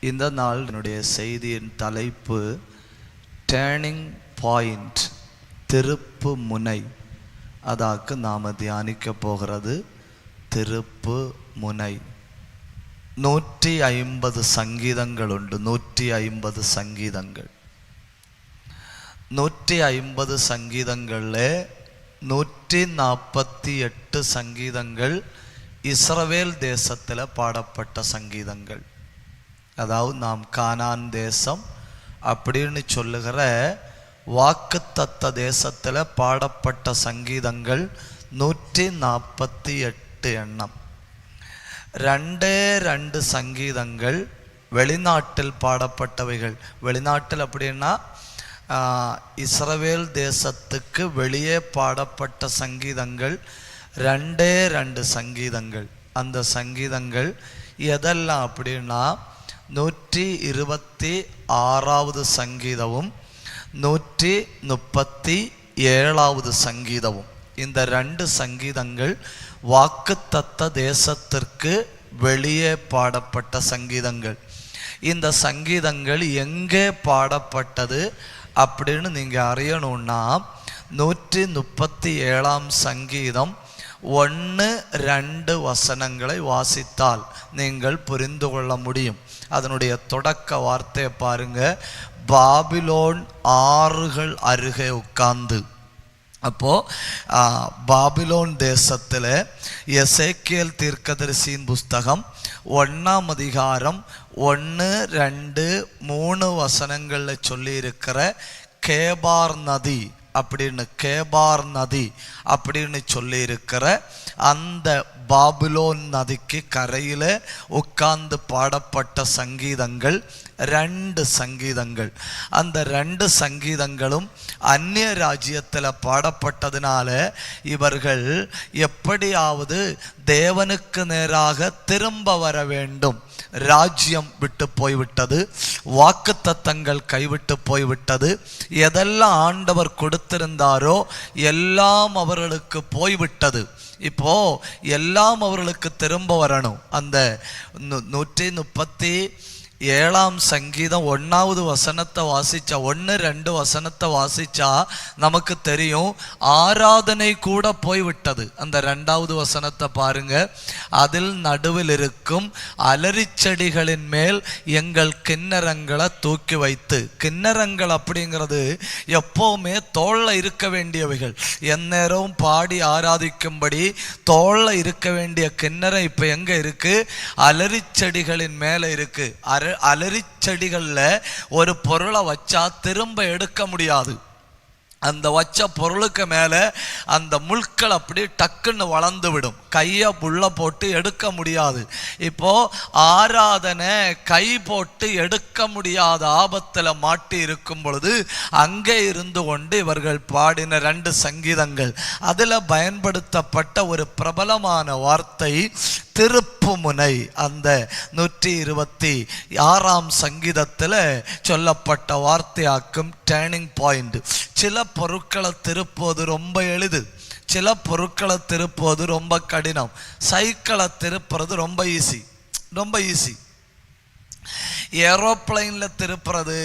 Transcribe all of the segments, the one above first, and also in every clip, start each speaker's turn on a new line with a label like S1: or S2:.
S1: இந்த நாள் என்னுடைய செய்தியின் தலைப்பு டேர்னிங் பாயிண்ட், திருப்பு முனை. அதாக்கு நாம் தியானிக்க போகிறது திருப்பு முனை. 150 சங்கீதங்கள் உண்டு. 150 சங்கீதங்கள். 150 சங்கீதங்களில் 148 சங்கீதங்கள் இஸ்ரவேல் தேசத்தில் பாடப்பட்ட சங்கீதங்கள். அதாவது நாம் கானான் தேசம் அப்படின்னு சொல்லுகிற வாக்குத்தத்த தேசத்தில் பாடப்பட்ட சங்கீதங்கள் 148 எண்ணம். 2 சங்கீதங்கள் வெளிநாட்டில் பாடப்பட்டவைகள். வெளிநாட்டில் அப்படின்னா இஸ்ரவேல் தேசத்துக்கு வெளியே பாடப்பட்ட சங்கீதங்கள் 2 சங்கீதங்கள். அந்த சங்கீதங்கள் எதெல்லாம் அப்படின்னா 126வது சங்கீதமும் 137வது சங்கீதமும். இந்த 2 சங்கீதங்கள் வாக்குத்தத்த தேசத்திற்கு வெளியே பாடப்பட்ட சங்கீதங்கள். இந்த சங்கீதங்கள் எங்கே பாடப்பட்டது அப்படின்னு நீங்கள் அறியணும்னா 137ஆம் சங்கீதம் 1-2 வசனங்களை வாசித்தால் நீங்கள் புரிந்து கொள்ள முடியும். அதனுடைய தொடக்க வார்த்தையை பாருங்க. பாபிலோன் ஆறுகள் அருகே உட்கார்ந்து. அப்போ பாபிலோன் தேசத்தில் எசேக்கியேல் தீர்க்கதரிசியின் புஸ்தகம் 1ஆம் அதிகாரம் 1-2-3 வசனங்களில் சொல்லி இருக்கிற கேபார் நதி அப்படின்னு சொல்லி இருக்கிற அந்த பாபிலோன் நதிக்கு கரையில் உட்கார்ந்து பாடப்பட்ட சங்கீதங்கள் 2 சங்கீதங்கள். அந்த 2 சங்கீதங்களும் அந்நிய ராஜ்யத்தில் பாடப்பட்டதுனால இவர்கள் எப்படியாவது தேவனுக்கு நேராக திரும்ப வர வேண்டும். ராஜ்யம் விட்டு போய்விட்டது, வாக்குத்தத்தங்கள் கைவிட்டு போய்விட்டது. எதெல்லாம் ஆண்டவர் கொடுத்திருந்தாரோ எல்லாம் அவர்களுக்கு போய்விட்டது. இப்போ எல்லாம் அவர்களுக்கு திரும்ப வரணும். அந்த 137ஆம் சங்கீதம் 1வது வசனத்தை வாசிச்சா, 1-2 வசனத்தை வாசிச்சா நமக்கு தெரியும் ஆராதனை கூட போய்விட்டது. அந்த 2வது வசனத்தை பாருங்க. அதில் நடுவில் இருக்கும் அலரி செடிகளின் மேல் எங்கள் கிண்ணறங்களை தூக்கி வைத்து. கிண்ணறங்கள் அப்படிங்கிறது எப்பவுமே தோல்ல இருக்க வேண்டியவைகள். எந்நேரமும் பாடி ஆராதிக்கும்படி தோல்ல இருக்க வேண்டிய கிண்ணறம் இப்ப எங்க இருக்கு? அலரி செடிகளின் மேல இருக்கு. அலரி செடிகளில் ஒரு பொருளை வச்சா திரும்ப எடுக்க முடியாது. அந்த வச்ச பொருளுக்கு மேலே அந்த முள்கள் அப்படி டக்குன்னு வளர்ந்து விடும். கையை புள்ள போட்டு எடுக்க முடியாது. இப்போ ஆராதனை கை போட்டு எடுக்க முடியாத ஆபத்தில் மாட்டி இருக்கும் பொழுது அங்கே இருந்து கொண்டு இவர்கள் பாடின 2 சங்கீதங்கள். அதில் பயன்படுத்தப்பட்ட ஒரு பிரபலமான வார்த்தை திருப்புமுனை. அந்த 126ஆம் சங்கீதத்தில் சொல்லப்பட்ட வார்த்தையாக்கும் டேர்னிங் பாயிண்ட். சில பொருட்களை திருப்புவது ரொம்ப எளிது, சில பொருட்களை திருப்புவது ரொம்ப கடினம். சைக்கிளை திருப்புறது ரொம்ப ஈஸி. ஏரோப்ளைனில் திருப்புறது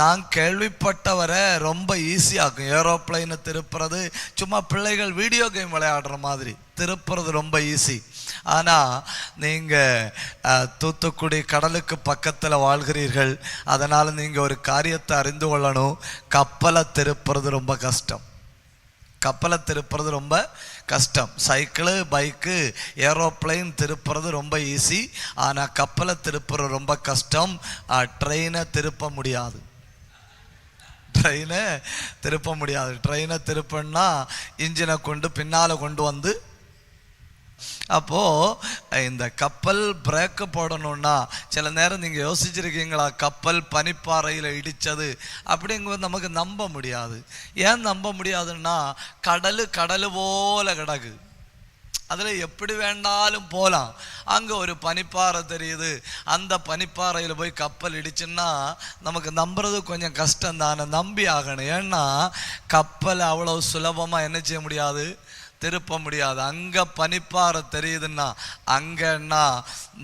S1: நான் கேள்விப்பட்டவரை ரொம்ப ஈஸியாகும். ஏரோப்ளைனை திருப்புறது சும்மா பிள்ளைகள் வீடியோ கேம் விளையாடுற மாதிரி திருப்புறது ரொம்ப ஈஸி. ஆனால் நீங்கள் தூத்துக்குடி கடலுக்கு பக்கத்தில் வாழ்கிறீர்கள். அதனால் நீங்கள் ஒரு காரியத்தை அறிந்து கொள்ளணும். கப்பலை திருப்புறது ரொம்ப கஷ்டம். சைக்கிளு, பைக்கு, ஏரோப்ளைன் திருப்புறது ரொம்ப ஈஸி. ஆனால் கப்பலை திருப்புறது ரொம்ப கஷ்டம். ட்ரெயினை திருப்ப முடியாது. ட்ரெயினை திருப்பன்னா இன்ஜினை கொண்டு பின்னால் கொண்டு வந்து, அப்போது இந்த கப்பல் பிரேக்கு போடணும்னா சில நேரம் நீங்கள் யோசிச்சிருக்கீங்களா? கப்பல் பனிப்பாறையில் இடித்தது அப்படிங்கும்போது நமக்கு நம்ப முடியாது. ஏன் நம்ப முடியாதுன்னா கடல் போல கிடக்கு. அதில் எப்படி வேண்டாலும் போகலாம். அங்கே ஒரு பனிப்பாறை தெரியுது, அந்த பனிப்பாறையில் போய் கப்பல் இடிச்சுன்னா நமக்கு நம்புறது கொஞ்சம் கஷ்டம் தானே. நம்பி ஆகணும். ஏன்னா கப்பல் அவ்வளோ சுலபமாக என்ன செய்ய முடியாது, திருப்ப முடியாது. அங்க பனிப்பாறை தெரியுதுன்னா, அங்கன்னா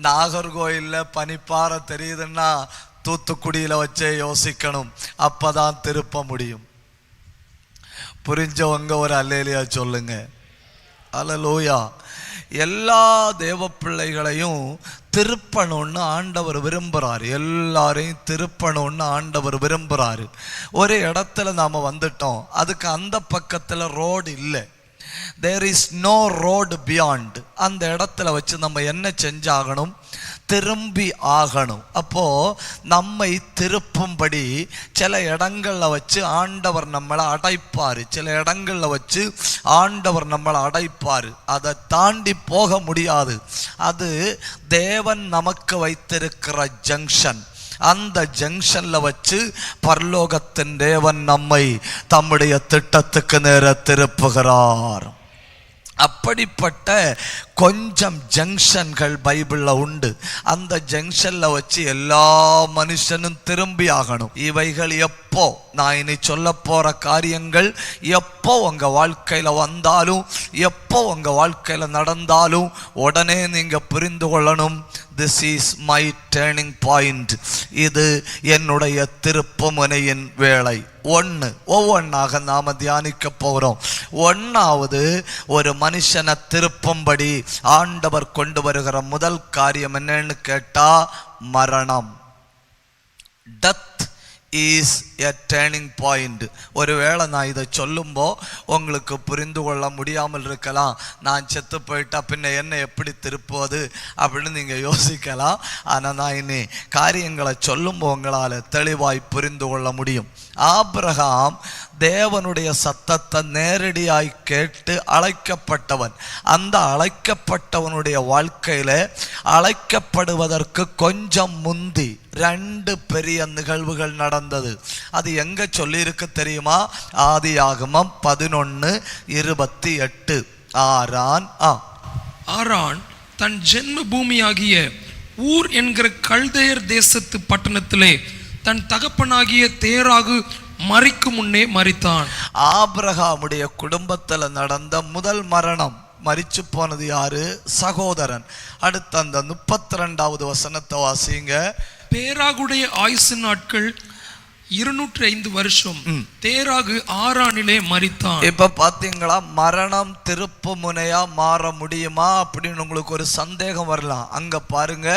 S1: நாகர்கோயில்ல பனிப்பாறை தெரியுதுன்னா தூத்துக்குடியில வச்சே யோசிக்கணும். அப்பதான் திருப்ப முடியும். புரிஞ்சவங்க ஒரு அல்லேலியா சொல்லுங்க. அல்லேலூயா. எல்லா தேவ பிள்ளைகளையும் திருப்பணும்னு ஆண்டவர் விரும்புகிறார். எல்லாரையும் திருப்பணும்னு ஆண்டவர் விரும்புகிறாரு. ஒரு இடத்துல நாம் வந்துட்டோம், அதுக்கு அந்த பக்கத்தில் ரோடு இல்லை, there is no road beyond. அந்த இடத்துல வச்சு நம்ம என்ன செஞ்சாகணும்? திரும்பி ஆகணும். அப்போ நம்மை திருப்பும்படி சில இடங்கள்ல வச்சு ஆண்டவர் நம்மளை அடைப்பாரு, சில இடங்கள்ல வச்சு ஆண்டவர் நம்மளை அடைப்பாரு. அதை தாண்டி போக முடியாது. அது தேவன் நமக்கு வைத்திருக்கிற ஜங்ஷன். அந்த ஜங்ஷன்ல வச்சு பரலோகத்தின் தேவன் நம்மை தம்முடைய திட்டத்துக்கு நேர திருப்புகிறார். அப்படிப்பட்ட கொஞ்சம் ஜங்ஷன்கள் பைபிள்ல உண்டு. அந்த ஜங்ஷன்ல வச்சு எல்லா மனுஷனும் திரும்பி ஆகணும். இவைகள் எப்போ, நான் இனி சொல்ல போற காரியங்கள் எப்போ உங்க வாழ்க்கையில வந்தாலும், எப்போ உங்க வாழ்க்கையில நடந்தாலும் உடனே நீங்க புரிந்து கொள்ளணும், this is my turning point. இது என்னுடைய திருப்பு முனையின் வேளை. ஒவ்வொன்றாக நாம தியானிக்க போகிறோம். ஒன்னாவது, ஒரு மனுஷனை திருப்பும்படி ஆண்டவர் கொண்டு வருகிற முதல் காரியம் என்னன்னு கேட்டா மரணம். Death is a turning point. ஒருவேளை நான் இதை சொல்லும்போ உங்களுக்கு புரிந்து கொள்ள முடியாமல் இருக்கலாம். நான் செத்து போயிட்டா பின்ன என்ன எப்படி திருப்புவது அப்படின்னு நீங்கள் யோசிக்கலாம். ஆனால் நான் இனி காரியங்களை சொல்லும்போ உங்களால் தெளிவாய் புரிந்து கொள்ள முடியும். ஆபிரகாம் தேவனுடைய சத்தத்தை நேரடியாய் கேட்டு அழைக்கப்பட்டவன். அந்த அழைக்கப்பட்டவனுடைய வாழ்க்கையில அழைக்கப்படுவதற்கு கொஞ்சம் முந்தி 2 பெரிய நிகழ்வுகள் நடந்தது. அது எங்க சொல்லியிருக்கு தெரியுமா? ஆதியாகமம் 11:28.
S2: ஆரான் தன் ஜென்ம பூமியாகிய ஊர் என்கிற கல்தேயர் தேசத்து பட்டணத்திலே தன் தகப்பனாகிய தேராகு மரிக்கும் முன்னே மரித்தான்.
S1: ஆபிரகாமுடைய குடும்பத்துல நடந்த முதல் மரணம். மரிச்சு போனது யாரு? சகோதரன். அடுத்த அந்த 32வது வசனத்தை வாசிங்க.
S2: தேராகுடைய ஆயுசு நாட்கள் 205 வருஷம். தேராகு ஆரானிலே மரித்தான்.
S1: இப்ப பாத்தீங்களா, மரணம் திருப்பு முனையா மாற முடியுமா அப்படின்னு உங்களுக்கு ஒரு சந்தேகம் வரலாம். அங்க பாருங்க,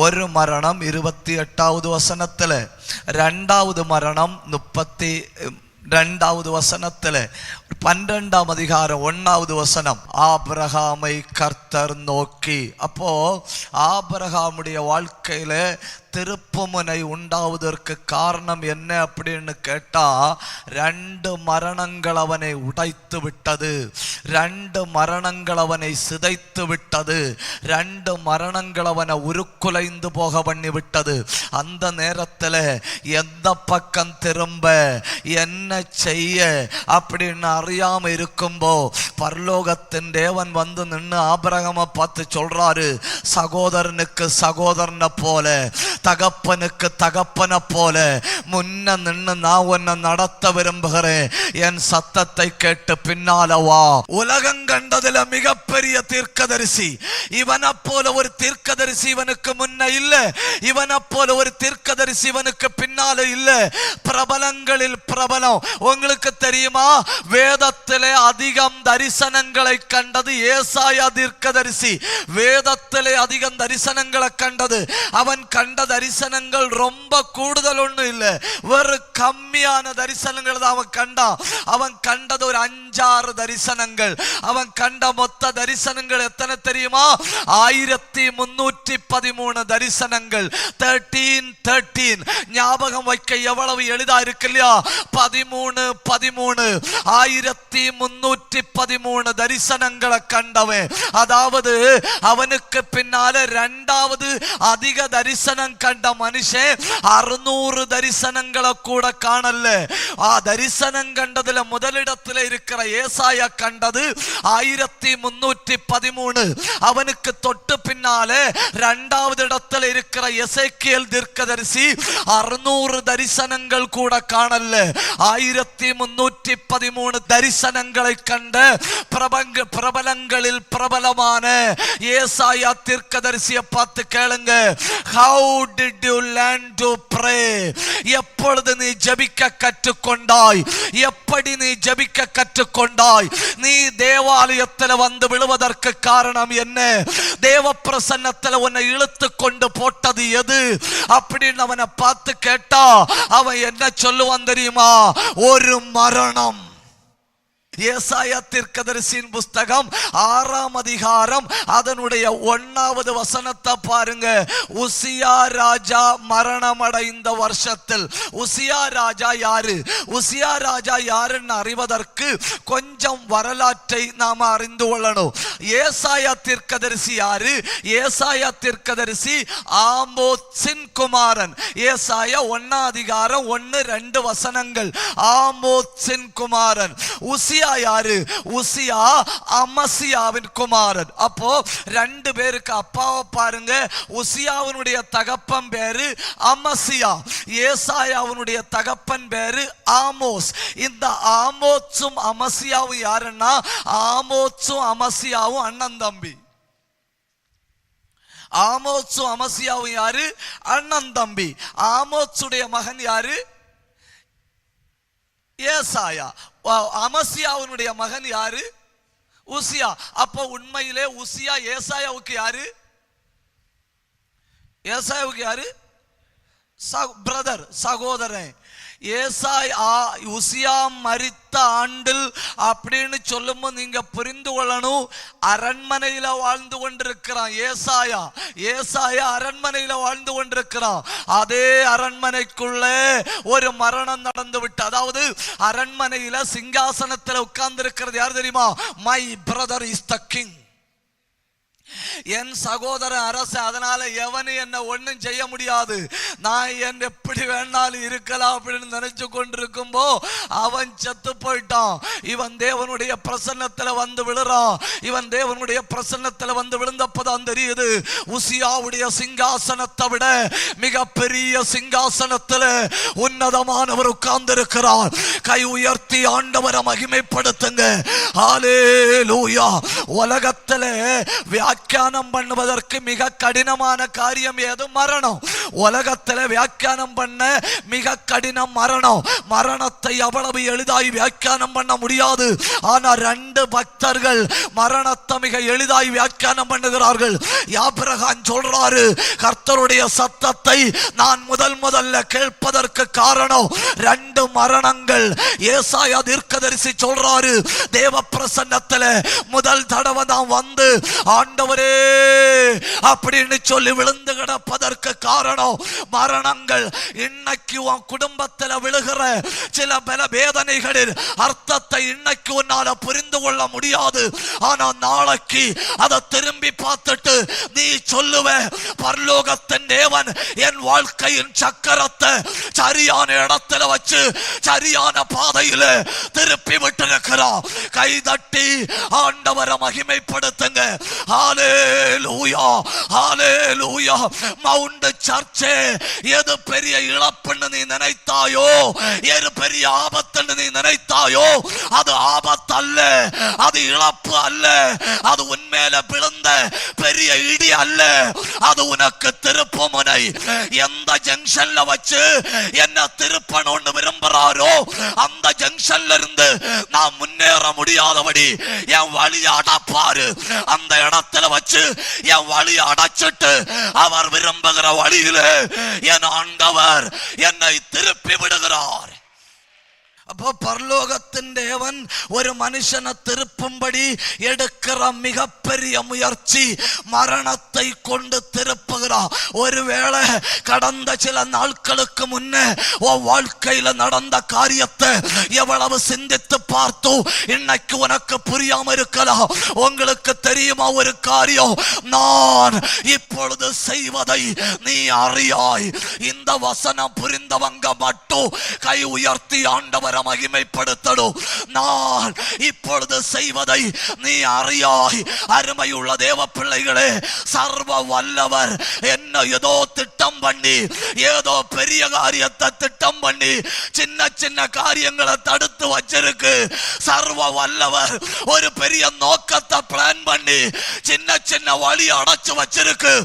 S1: ஒரு மரணம் 28வது வசனத்துல, 2வது மரணம் 32வது வசனத்துல, 12ஆம் அதிகாரம் 1வது வசனம், ஆபிரகாமை கர்த்தர் நோக்கி. அப்போ ஆபிரகாமுடைய வாழ்க்கையில திருப்புமுனை உண்டாவதற்கு காரணம் என்ன அப்படின்னு கேட்டா, 2 மரணங்கள் அவனை உடைத்து விட்டது, 2 மரணங்கள் அவனை சிதைத்து விட்டது, 2 மரணங்கள் அவனை உருக்குலைந்து போக பண்ணி விட்டது. அந்த நேரத்தில் எந்த பக்கம் திரும்ப, என்ன செய்ய அப்படின்னு அறியாம இருக்கும்போ பரலோகத்தின் தேவன் வந்து நின்று ஆபிரகாமை பார்த்து சொல்றாரு, சகோதரனுக்கு சகோதரனை போல, தகப்பனுக்கு தகப்பனை போல முன்ன நின்று நான் உன்னை நடத்த விரும்புகிறேன். என் சத்தத்தை கேட்டு பின்னால வா. உலகம் கண்டதுல மிகப்பெரிய தீர்க்கதரிசி இவனை போல ஒரு தீர்க்கதரிசி இவனுக்கு முன்ன இல்ல, இவனை போல ஒரு தீர்க்கதரிசி இவனுக்கு பின்னால இல்ல. பிரபலங்களில் பிரபலம். உங்களுக்கு தெரியுமா, வேதத்திலே அதிகம் தரிசனங்களை கண்டது ஏசாயா தீர்க்கதரிசி. வேதத்திலே அதிகம் தரிசனங்களை கண்டது. அவன் கண்ட தரிசனங்கள் ரொம்ப கூடுதல் ஒண்ணு இல்ல, ஒரு கம்மியான தரிசனங்கள் தான் அவன் கண்டான். அவன் கண்டது ஒரு 5-6 தரிசனங்கள். அவன் கண்ட மொத்த தரிசனங்கள் எத்தனை தெரியுமா? 1313 தரிசனங்கள். 13 ஞாபகம் வைக்க எவ்வளவு எளிதா இருக்கு இல்லையா? 13 1313 தரிசனங்களை கண்டவன். அதாவது அவனுக்கு பின்னால 2வது அதிக தரிசனம் கண்ட மனுஷன் 600 தரிசனங்களை கூட காணல. தரிசனம் கண்டதுல முதலிடத்துல இருக்கிற ஏசாயா கண்டது 1313. அவனுக்கு தொட்டு பின்னாலே இரண்டாவது இடத்துல இருக்கிற எசேக்கியேல் தீர்க்கதரிசி 600 தரிசனங்கள் கூட காணல. 1313 தரிசனங்களை கண்ட பிரபலங்களில் பிரபலமான ஏசாயா தீர்க்கதரிசியை பார்த்து கேளுங்க, how did you learn to pray? எப்பொழுது நீ ஜெபிக்க கற்றுக்கொண்டாய்? எப்படி நீ ஜெபிக்க கற்றுக்கொண்டாய்? நீ தேவாலயத்தில் வந்து விழுவதற்கு காரணம் என்ன? தேவ பிரசன்னத்தில் உன்னை இழுத்து கொண்டு போட்டது எது அப்படின்னு அவனை பார்த்து கேட்டா அவன் என்ன சொல்லுவான் தெரியுமா? ஒரு மரணம். ஏசாயா தீர்க்கதரிசியின் புஸ்தகம் 6ஆம் அதிகாரம் அதனுடைய 1வது வசனத்தை பாருங்க. உசியா ராஜா மரணமடைந்த வருஷத்தில். உசியா ராஜா யாரு? உசியா ராஜா யாருன்னு அறிவதற்கு கொஞ்சம் வரலாற்றை நாம அறிந்து கொள்ளணும். ஏசாயா தீர்க்கதரிசி யாரு? ஏசாயா தீர்க்கதரிசி ஆமோத்சின் குமாரன். ஏசாயா 1ஆம் அதிகாரம் 1-2 வசனங்கள். ஆமோத்சின் குமாரன். உசியா யாரு? உசியா அமசியாவின் குமாரன். அப்போ 2 பேருக்கு அப்பாவை பாருங்க. உசியாவினுடைய தகப்பன் பேரு அமசியா, ஏசாயாவினுடைய தகப்பன் பேரு ஆமோஸ். இந்த ஆமோஸும் அமசியாவும் யாருன்னா, ஆமோஸும் அமசியாவும் அண்ணன் தம்பி. ஆமோஸும் அமசியாவும் யாரு? அண்ணன் தம்பி. ஆமோஸுடைய மகன் யாரு? ஏசாயா. அமசியாவுடைய மகன் யாரு? உசியா. அப்போ உண்மையிலே உசியா ஏசாயாவுக்கு யாரு? ஏசாயாவுக்கு யாரு? பிரதர், சகோதரன். உசியா மரித்த ஆண்டில் அப்படின்னு சொல்லும்போது நீங்க புரிந்து கொள்ளணும், அரண்மனையில வாழ்ந்து கொண்டிருக்கிறான் ஏசாயா. ஏசாயா அரண்மனையில வாழ்ந்து கொண்டிருக்கிறான். அதே அரண்மனைக்குள்ளே ஒரு மரணம் நடந்து விட்டு, அதாவது அரண்மனையில சிங்காசனத்தில் உட்கார்ந்து இருக்கிறது யார் தெரியுமா? My brother is the king. என் சகோதரன் அரசன். அதனால எவனு என்ன ஒண்ணும் செய்ய முடியாது. நான் என் எப்படி வேணாலும் இருக்கலாம் அப்படின்னு நினைச்சு கொண்டிருக்கும்போ அவன் செத்து போயிட்டான். இவன் தேவனுடைய பிரசன்னத்துல வந்து விழுறான். இவன் தேவனுடைய பிரசன்னத்துல வந்து விழுந்தப்பதான் தெரியுது, உசியாவுடைய சிங்காசனத்தை விட மிக பெரிய சிங்காசனத்துல உன்னதமானவர் உட்கார்ந்து இருக்கிறார். கை உயர்த்தி ஆண்டவரை மகிமைப்படுத்துங்க. ஹல்லேலூயா. உலகத்துல வியாக்கியானம் பண்ணுவதற்கு மிக கடினமான காரியம் ஏது? மரணம். உலகத்தில் வியாக்கியானம் பண்ண மிக கடினம் மரணம். மரணத்தை அவ்வளவு எளிதாய் வியாக்கியானம் பண்ண முடியாது. ஆனா 2 பக்தர்கள் மரணத்தை மிக எளிதாய் வியாக்கியானம் பண்ணுகிறார்கள். ஆபிரகாம் சொல்றாரு, கர்த்தருடைய சத்தத்தை நான் முதல்ல கேட்பதற்கு காரணம் 2 மரணங்கள். ஏசாயா தீர்க்கதரிசி சொல்றாரு, தேவ பிரசன்னத்தில் முதல் தடவை தான் வந்து ஆண்டவரே அப்படின்னு சொல்லி விழுந்து கிடப்பதற்கு காரணம் மரணங்கள். இன்னைக்கு உன் குடும்பத்தில் விழுகிற சில பல வேதனைகளின் அர்த்தத்தை இன்னைக்கு உன்னால புரிந்து கொள்ள முடியாது. ஆனா நாளைக்கு அதை திரும்பி பார்த்துட்டு நீ சொல்லுவ, பரலோகத்தின் தேவன் என் வாழ்க்கையின் சக்கரத்தை சரியான இடத்துல வச்சு சரியான பாதையில திருப்பி விட்டு இருக்கிறான். கை தட்டி ஆண்டவரை மகிமைப்படுத்துங்க. ஹல்லேலூயா, ஹல்லேலூயா. மவுண்ட் சர்ச்சே, எது பெரிய இழப்புன்னு நீ நினைத்தாயோ, எது பெரிய ஆபத்துன்னு நீ நினைத்தாயோ, அது ஆபத்து அல்ல, அது இழப்பு அல்ல, அது உன்மேல விழுந்த பெரிய இடி அல்ல, அது உனக்கு திருப்பு முனை. எந்த ஜங்ஷன்ல வச்சு என்ன திருப்பணும்னு விரும்புறாரோ அந்த ஜங்ஷன்ல இருந்து நான் முன்னேற முடியாதபடி என் வழியை அடப்பாரு. அந்த இடத்துல வச்சு என் வழியை அடைச்சிட்டு அவர் விரும்புகிற வழியில என் ஆண்டவர் என்னை திருப்பி விடுகிறார். அப்போ பரலோகத்தின் தேவன் ஒரு மனுஷனை திருப்பும்படி எடுக்கிற மிகப்பெரிய முயற்சி மரணத்தை கொண்டு திருப்புகிறார். ஒருவேளை கடந்த சில நாட்களுக்கு முன்னே உன் வாழ்க்கையில நடந்த காரியத்தை எவ்வளவு சிந்தித்து பார்த்தோ இன்னைக்கு உனக்கு புரியாம இருக்கலாம். உங்களுக்கு தெரியுமா ஒரு காரியம், நான் இப்பொழுது செய்வதை நீ அறியாய். இந்த வசனம் புரிந்தவங்க மட்டும் கை உயர்த்தி ஆண்டவரை மகிமைப்படுத்தணும். நான் இப்பொழுது செய்வதை நீ அறியாய். அருமையுள்ள தேவ பிள்ளைகளே, சர்வ வல்லவர் என்ன ஏதோ திட்டம் பண்ணி, ஏதோ பெரிய காரியத்தை திட்டம் பண்ணி சின்ன சின்ன காரியங்களை தடுத்து வச்சிருக்கு. சர்வ வல்லவர் ஒரு பெரிய நோக்கத்தை பிளான் பண்ணி சின்ன சின்ன வழி அடைச்சு வச்சிருக்கு.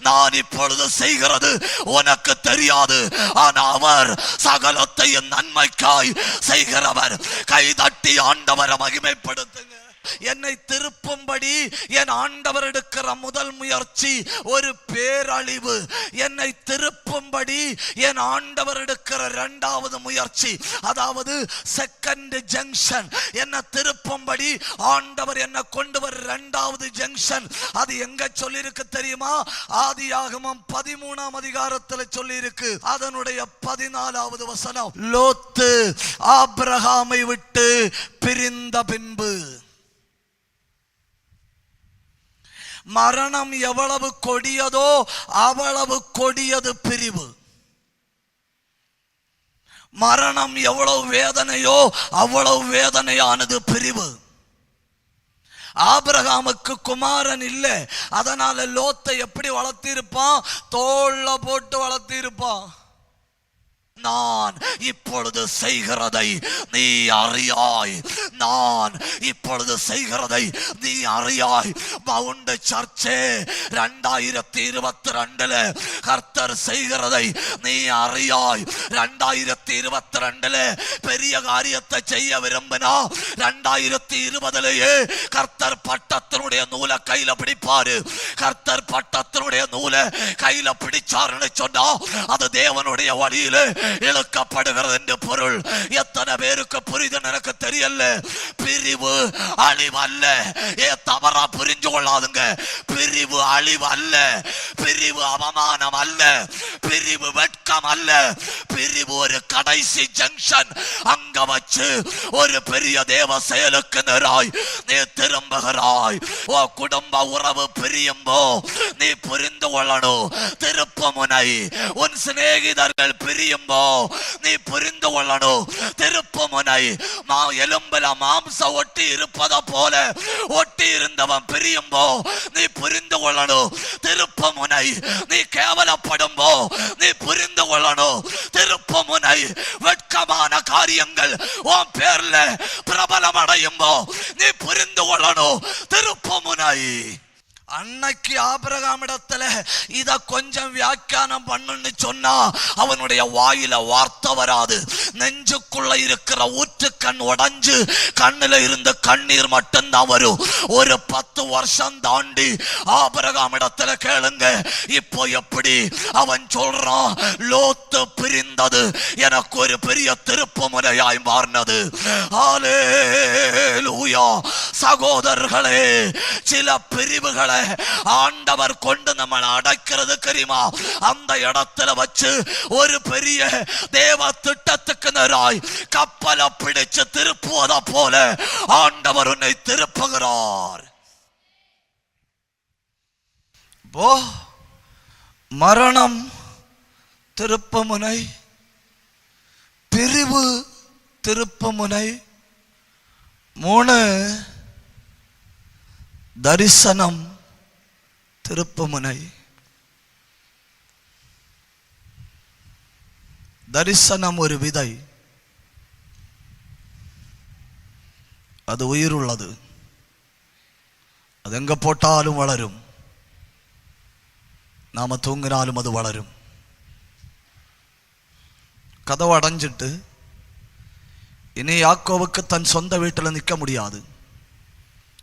S1: நான் இப்பொழுது செய்கிறது உனக்கு தெரியாது, ஆனா அவர் சகலத்தையும் நன்மைக்காய் செய்கிறவர். கை தட்டி ஆண்டவரை மகிமைப்படுத்துங்க. என்னை திருப்பும்படி என் ஆண்டவர் எடுக்கிற முதல் முயற்சி ஒரு பேரழிவு. என்னை திருப்பும்படி என் ஆண்டவர் எடுக்கிற இரண்டாவது முயற்சி, அதாவது செகண்ட் ஜங்ஷன். என்னை திருப்பும்படி ஆண்டவர் என்னை கொண்டு வர இரண்டாவது ஜங்ஷன். அது எங்க சொல்லி இருக்கு தெரியுமா? ஆதியாகமம் 13ஆம் அதிகாரத்தில் சொல்லி இருக்கு. அதனுடைய 14வது வசனம், லோத்து ஆபிரகாமை விட்டு பிரிந்த பின்பு. மரணம் எவ்வளவு கொடியதோ அவ்வளவு கொடியது பிரிவு. மரணம் எவ்வளவு வேதனையோ அவ்வளவு வேதனையானது பிரிவு. ஆபிரகாமுக்கு குமாரன் இல்லை, அதனால லோத்தை எப்படி வளர்த்திருப்பான்? தோள்ல போட்டு வளர்த்திருப்பான். நான் இப்பொழுது செய்கிறதை நீ அறியாய். நான் இப்பொழுது செய்கிறதை நீ அறியாய். மவுண்ட் சர்ச்சே 2022 கர்த்தர் செய்கிறதை நீ அறியாய். 2022 பெரிய காரியத்தை செய்ய விரும்பினா 2020 கர்த்தர் பட்டத்தினுடைய நூலை கையில பிடிப்பாரு. கர்த்தர் பட்டத்தினுடைய நூலை கையில பிடிச்சாருன்னு சொன்னா அது தேவனுடைய வழியில இழுக்கப்படுகிறது என்று பொருள். எத்தனை பேருக்கு புரியுதுன்னு எனக்கு தெரியல. பிரிவு அழிவு அல்ல. தவறா புரிஞ்சு கொள்ளாதுங்க. பிரிவு அழிவு அல்ல, பிரிவு அவமானம் அல்ல, பிரிவு வெட்கம் அல்ல. பிரிவு ஒரு கடைசி ஜங்ஷன். அங்க வச்சு ஒரு பெரிய தேவ செயலுக்கு நேராய் நீ திரும்புகிறாய். ஓ குடும்ப உறவு பிரியும்போ நீ புரிந்து கொள்ளணும். திருப்ப முனை. உன் சிநேகிதர்கள் பிரியும்போ நீ புரிந்து கொள்ளணும். திருப்பு முனை. எலும்புல மாம்ச ஒட்டி இருப்பதை போல ஒட்டி இருந்தவன் பிரியும்போ நீ புரிந்து கொள்ளணும். திருப்பு முனை. நீ கேவலப்படும்போ நீ புரிந்து கொள்ளணும். திருப்பு முனை. வெட்கமான காரியங்கள் உன் பேர்ல பிரபலம் அடையும்போ நீ புரிந்து கொள்ளணும். திருப்பு முனை. அன்னைக்கு ஆபிரகாமிடத்துல இத கொஞ்சம் வியாக்கியானம் பண்ணுன்னு சொன்னா அவனுடைய வாயில வார்த்தை வராது. நெஞ்சுக்குள்ள இருக்கிற ஊற்று கண் உடைஞ்சு கண்ணுல இருந்து கண்ணீர் மட்டும்தான் வரும். ஒரு 10 வருஷம் தாண்டி ஆபிரகாமிடத்துல கேளுங்க, இப்போ எப்படி அவன் சொல்றான்? லோத்து பிரிந்தது எனக்கு ஒரு பெரிய திருப்பு முறையாய் மாறினது. ஹல்லேலூயா. சகோதரர்களே, சில பிரிவுகளை ஆண்டவர் கொண்டு நம்ம அடைக்கிறது தெரியுமா? அந்த இடத்துல வச்சு ஒரு பெரிய தேவ திட்டத்துக்கு நேராய் கப்பலை பிடிச்சு திருப்புவதை போல ஆண்டவர் உன்னை திருப்புகிறார். மரணம் திருப்பமுனை, பிரிவு திருப்பமுனை. 3 தரிசனம் திருப்பமுனை. தரிசனம் ஒரு விதை, அது உயிர் உள்ளது. அது எங்க போட்டாலும் வளரும். நாம தூங்கினாலும் அது வளரும். கதவு அடைஞ்சிட்டு இனி யாக்கோவுக்கு தன் சொந்த வீட்டில் நிற்க முடியாது.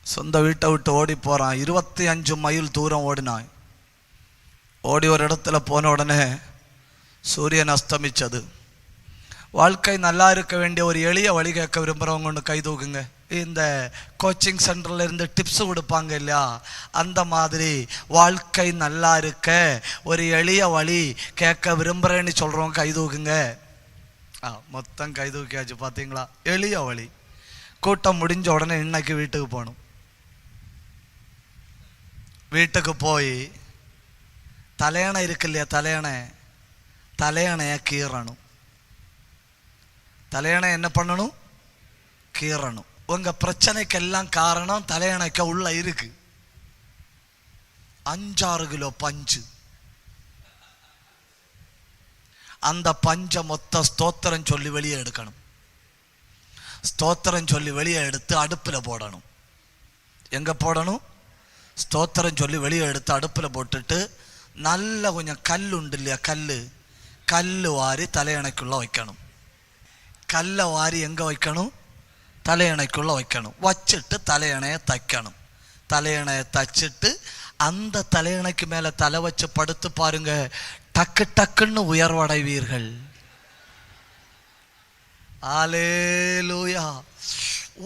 S1: சொந்த வீட்டை விட்டு ஓடி போறான். 25 மைல் தூரம் ஓடினான். ஓடி ஒரு இடத்துல போன உடனே சூரியன் அஸ்தமிச்சது. வாழ்க்கை நல்லா இருக்க வேண்டிய ஒரு எளிய வழி கேட்க விரும்புகிறவங்க ஒன்று கை தூக்குங்க. இந்த கோச்சிங் சென்டர்ல இருந்து டிப்ஸ் கொடுப்பாங்க இல்லையா, அந்த மாதிரி வாழ்க்கை நல்லா இருக்க ஒரு எளிய வழி கேட்க விரும்புகிறேன்னு சொல்கிறவங்க கை தூக்குங்க. மொத்தம் கை தூக்கியாச்சு பார்த்தீங்களா? எளிய வழி. கூட்டம் முடிஞ்ச உடனே இன்னைக்கு வீட்டுக்கு போகணும். வீட்டுக்கு போய் தலையணை இருக்கு இல்லையா, தலையணையை கீறணும். தலையணை என்ன பண்ணணும்? கீறணும். உங்க பிரச்சனைக்கெல்லாம் காரணம் தலையணைக்க உள்ள இருக்கு 5-6 கிலோ பஞ்சு. அந்த பஞ்சை மொத்த ஸ்தோத்திரம் சொல்லி வெளியே எடுக்கணும். ஸ்தோத்திரம் சொல்லி வெளியே எடுத்து அடுப்பில் போடணும். எங்க போடணும்? ஸ்தோத்திரம் சொல்லி வெளியே எடுத்து அடுப்பில் போட்டுட்டு நல்ல கொஞ்சம் கல் உண்டு இல்லையா, கல் வாரி தலையணைக்குள்ள வைக்கணும். கல்லை வாரி எங்க வைக்கணும்? தலையணைக்குள்ள வைக்கணும். வச்சுட்டு தலையணையை தைக்கணும். தலையணையை தைச்சிட்டு அந்த தலையணைக்கு மேல தலை வச்சு படுத்து பாருங்க, டக்கு டக்குன்னு உயர்வடைவீர்கள். அல்லேலூயா.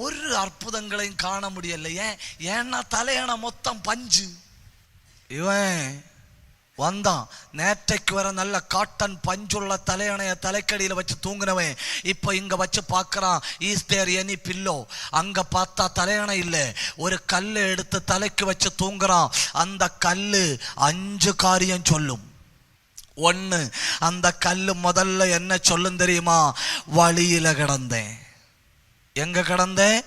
S1: ஒரு அற்புதங்களையும் காண முடியல. ஏன்னா தலையணை மொத்தம் பஞ்சு. இவன் வந்தான், நேற்றைக்கு வர நல்ல காட்டன் பஞ்சுள்ள தலையணைய தலைக்கடியில் வச்சு தூங்கினவன் இப்போ இங்க வச்சு பார்க்கறான், இஸ் தேர் எனி பில்லோ? அங்க பார்த்தா தலையணை இல்லை, ஒரு கல்லை எடுத்து தலைக்கு வச்சு தூங்குறான். அந்த கல்லு 5 காரியம் சொல்லும். 1, அந்த கல்லு முதல்ல என்ன சொல்லும் தெரியுமா? வழியில கிடந்தேன். எங்க கிடந்தேன்?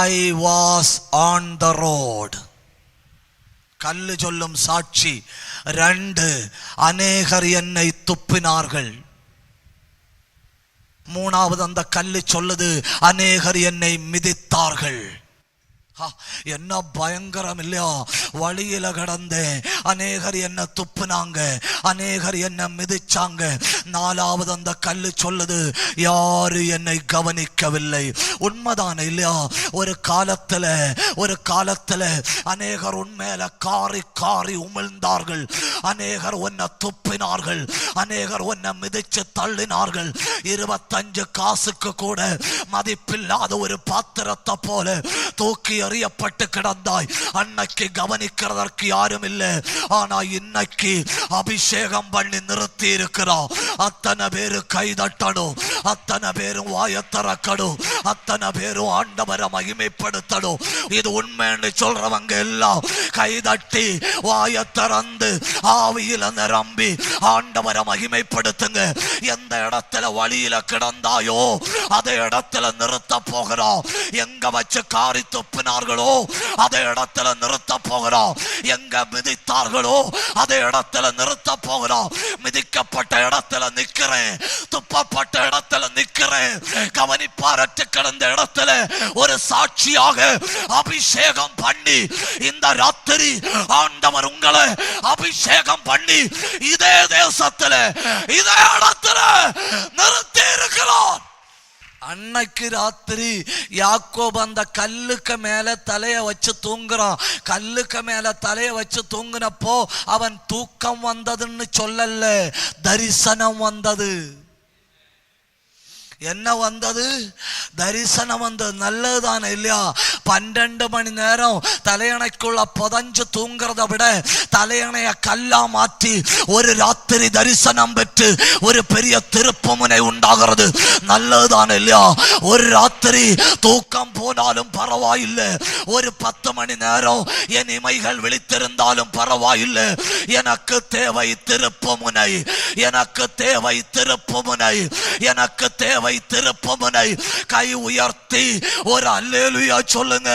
S1: I was on the road. கல்லு சொல்லும் சாட்சி. 2, அநேகர் என்னை துப்பினார்கள். 3வது அந்த கல்லு சொல்லுது, அநேகர் என்னை மிதித்தார்கள். என்ன பயங்கரம் இல்லையா? வழியில கடந்தேன், அநேகர் என்ன துப்புனாங்க, அநேகர் என்ன மிதிச்சாங்க. 4வது அந்த கல்லு சொல்லுது, யாரு என்னை கவனிக்கவில்லை. உண்மைதானே இல்லையா? ஒரு காலத்துல அநேகர் உண்மையில காரி உமிழ்ந்தார்கள். அநேகர் உன்னை துப்பினார்கள், அநேகர் உன்னை மிதிச்சு தள்ளினார்கள். 25 காசுக்கு கூட மதிப்பில்லாத ஒரு பாத்திரத்தை போல தூக்கி எறியப்பட்டு கிடந்தாய். அன்னைக்கு கவனிக்கிறதற்கு யாரும் இல்லை. ஆனா இன்னைக்கு அபிஷேகம் பண்ணி நிறுத்தி இருக்கிறோம். அத்தனை பேரு கை தட்டணும், அத்தனை பேரும் வாயை திறக்கணும், அத்தனை பேரும் ஆண்டவரை மகிமைப்படுத்தணும். இது உண்மைன்னு சொல்றவங்க எல்லாம் கை தட்டி வாயை திறந்து ஆவியில நிரம்பி ஆண்டவரை மகிமைப்படுத்துங்க. எந்த இடத்துல வழியில கிடந்தாயோ அதே இடத்துல நிறுத்த போகிறோம். எங்க வச்சு காரி துப்பினார்களோ அதே இடத்துல நிறுத்த போகிறோம். எங்க மிதித்தார்களோ அதே இடத்துல நிறுத்த போகிறோம். மிதிக்கப்பட்ட இடத்துல நிக்கிறேன், துப்பப்பட்ட இடத்துல நிக்கிறேன். கவனிப்பாரற்று கிடந்த இடத்துல ஒரு சாட்சியாக அபிஷேகம் பண்ணி இந்த ராத்திரி ஆண்டவர் உங்களை அபிஷேகம் பண்ணி இதே தேசத்துல இதே இடத்துல நிறுத்தி இருக்கிறார். அன்னைக்கு ராத்திரி யாக்கோபு அந்த கல்லுக்கு மேல தலைய வச்சு தூங்குறான். கல்லுக்கு மேல தலைய வச்சு தூங்குனப்போ அவன் தூக்கம் வந்ததுன்னு சொல்லல, தரிசனம் வந்தது. என்ன வந்தது? தரிசனம் வந்தது. நல்லதுதானே இல்லையா? 12 மணி நேரம் தலையணைக்குள்ள புதஞ்சு தூங்குறத விட தலையணைய கல்லா மாற்றி ஒரு ராத்திரி தரிசனம் பெற்று ஒரு பெரிய திருப்புமுனை உண்டாகிறது. நல்லதுதானே இல்லையா? ஒரு ராத்திரி தூக்கம் போனாலும் பரவாயில்லை, ஒரு 10 மணி நேரம் என் இமைகள் விழித்திருந்தாலும் பரவாயில்லை. எனக்கு தேவை திருப்புமுனை, எனக்கு தேவை திருப்புமுனை, எனக்கு தேவை திருப்புமுனை. கை உயர்த்தி ஒரு அல்லேலூயா சொல்லுங்க.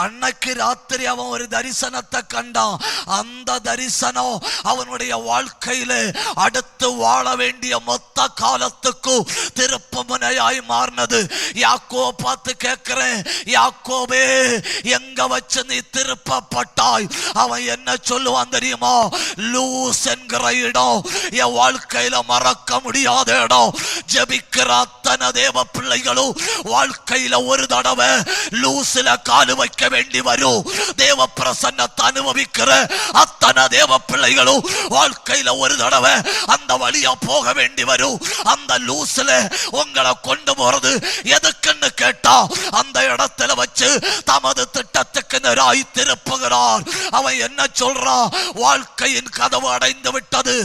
S1: அன்னைக்கு ராத்திரி அவன் ஒரு தரிசனத்தை கண்டான். அந்த தரிசனம் அவனுடைய வாழ்க்கையில அடுத்து வாழ வேண்டிய மொத்த காலத்துக்கும் திருப்புமுனையாய் மாறினது. யாக்கோபை பார்த்து கேட்கிறேன், யாக்கோபே எங்க வச்சு நீ திருப்பப்பட்டாய்? அவன் என்ன சொல்லுவான் தெரியுமா? லூஸ் என்கிற இடம் என் வாழ்க்கையில மறக்க முடியாத இடம். ஜெபிக்கிற அத்தனை தேவ பிள்ளைகளும் வாழ்க்கையில ஒரு தடவை லூசில காலு வைக்க வேண்டி வரும். தேவ பிரசன்னத்தை அனுபவிக்கிற அத்தனை தேவ பிள்ளைகளும் வாழ்க்கையில ஒரு தடவை அந்த வழியா போக வேண்டி வரும். அந்த லூசில உங்களை கொண்டு போறது எதுக்குன்னு கேட்டா, அந்த இடத்துல வச்சு தமது திட்டத்துக்கு நேராய் திருப்புகிறார். அவன் என்ன சொல்றான்? வாழ்க்கையின் கதவு அடைந்து விட்டது,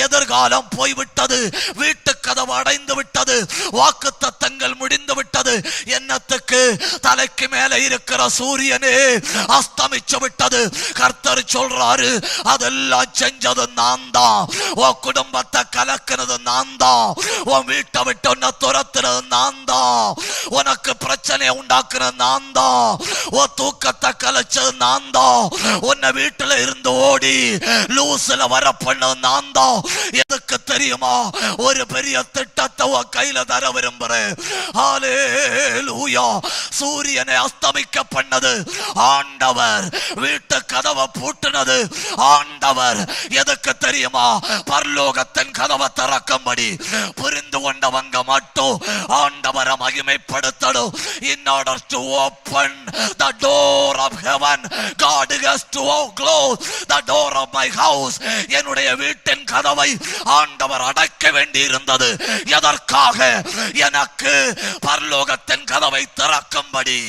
S1: எதிர்காலம் போய்விட்டது, வீட்டு கதவு அடைந்து விட்டது, வாக்கு தத்தங்கள் முடிந்து விட்டது. என்னத்துக்கு? தலைக்கு மேல இருக்கிற சூரியனே அஸ்தமிச்சு விட்டது. கர்த்தர் சொல்றாரு, அதெல்லாம் செஞ்சது நான் தான். உன் குடும்பத்தை கலக்கிறது நான் தான். உன் வீட்டை விட்டு உன்னை துரத்துறது நான் தான். உனக்கு பிரச்சனை உண்டாக்குறது நான் தான். உன் தூக்கத்தை கலைச்சது நான் தான். உன்னை வீட்டுல இருந்து ஓடி லூசுல வர பண்ணது நான் தான். எதுக்கு தெரியுமா? ஒரு பெரிய திட்டத்தை உன் கையில தர விரும்புறேன். ஹல்லேலூயா. சூரியனை அஸ்தமிக்க பண்ணது ஆண்டவர், வீட்டு கதவை பூட்டினது ஆண்டவர். எதுக்கு தெரியுமா? பரலோகத்தின் கதவை திறக்கும்படி. புரிந்து கொண்டவங்க மட்டும் ஆண்டவரை மகிமைப்படுத்தணும். In order to open the door of heaven, God has to close the door of my house. என்னுடைய வீட்டின் கதவை ஆண்டவர் அடைக்க வேண்டி இருந்தது. எதற்காக? எனக்கு பரலோகத்தின் கதவை திறக்கும்படி.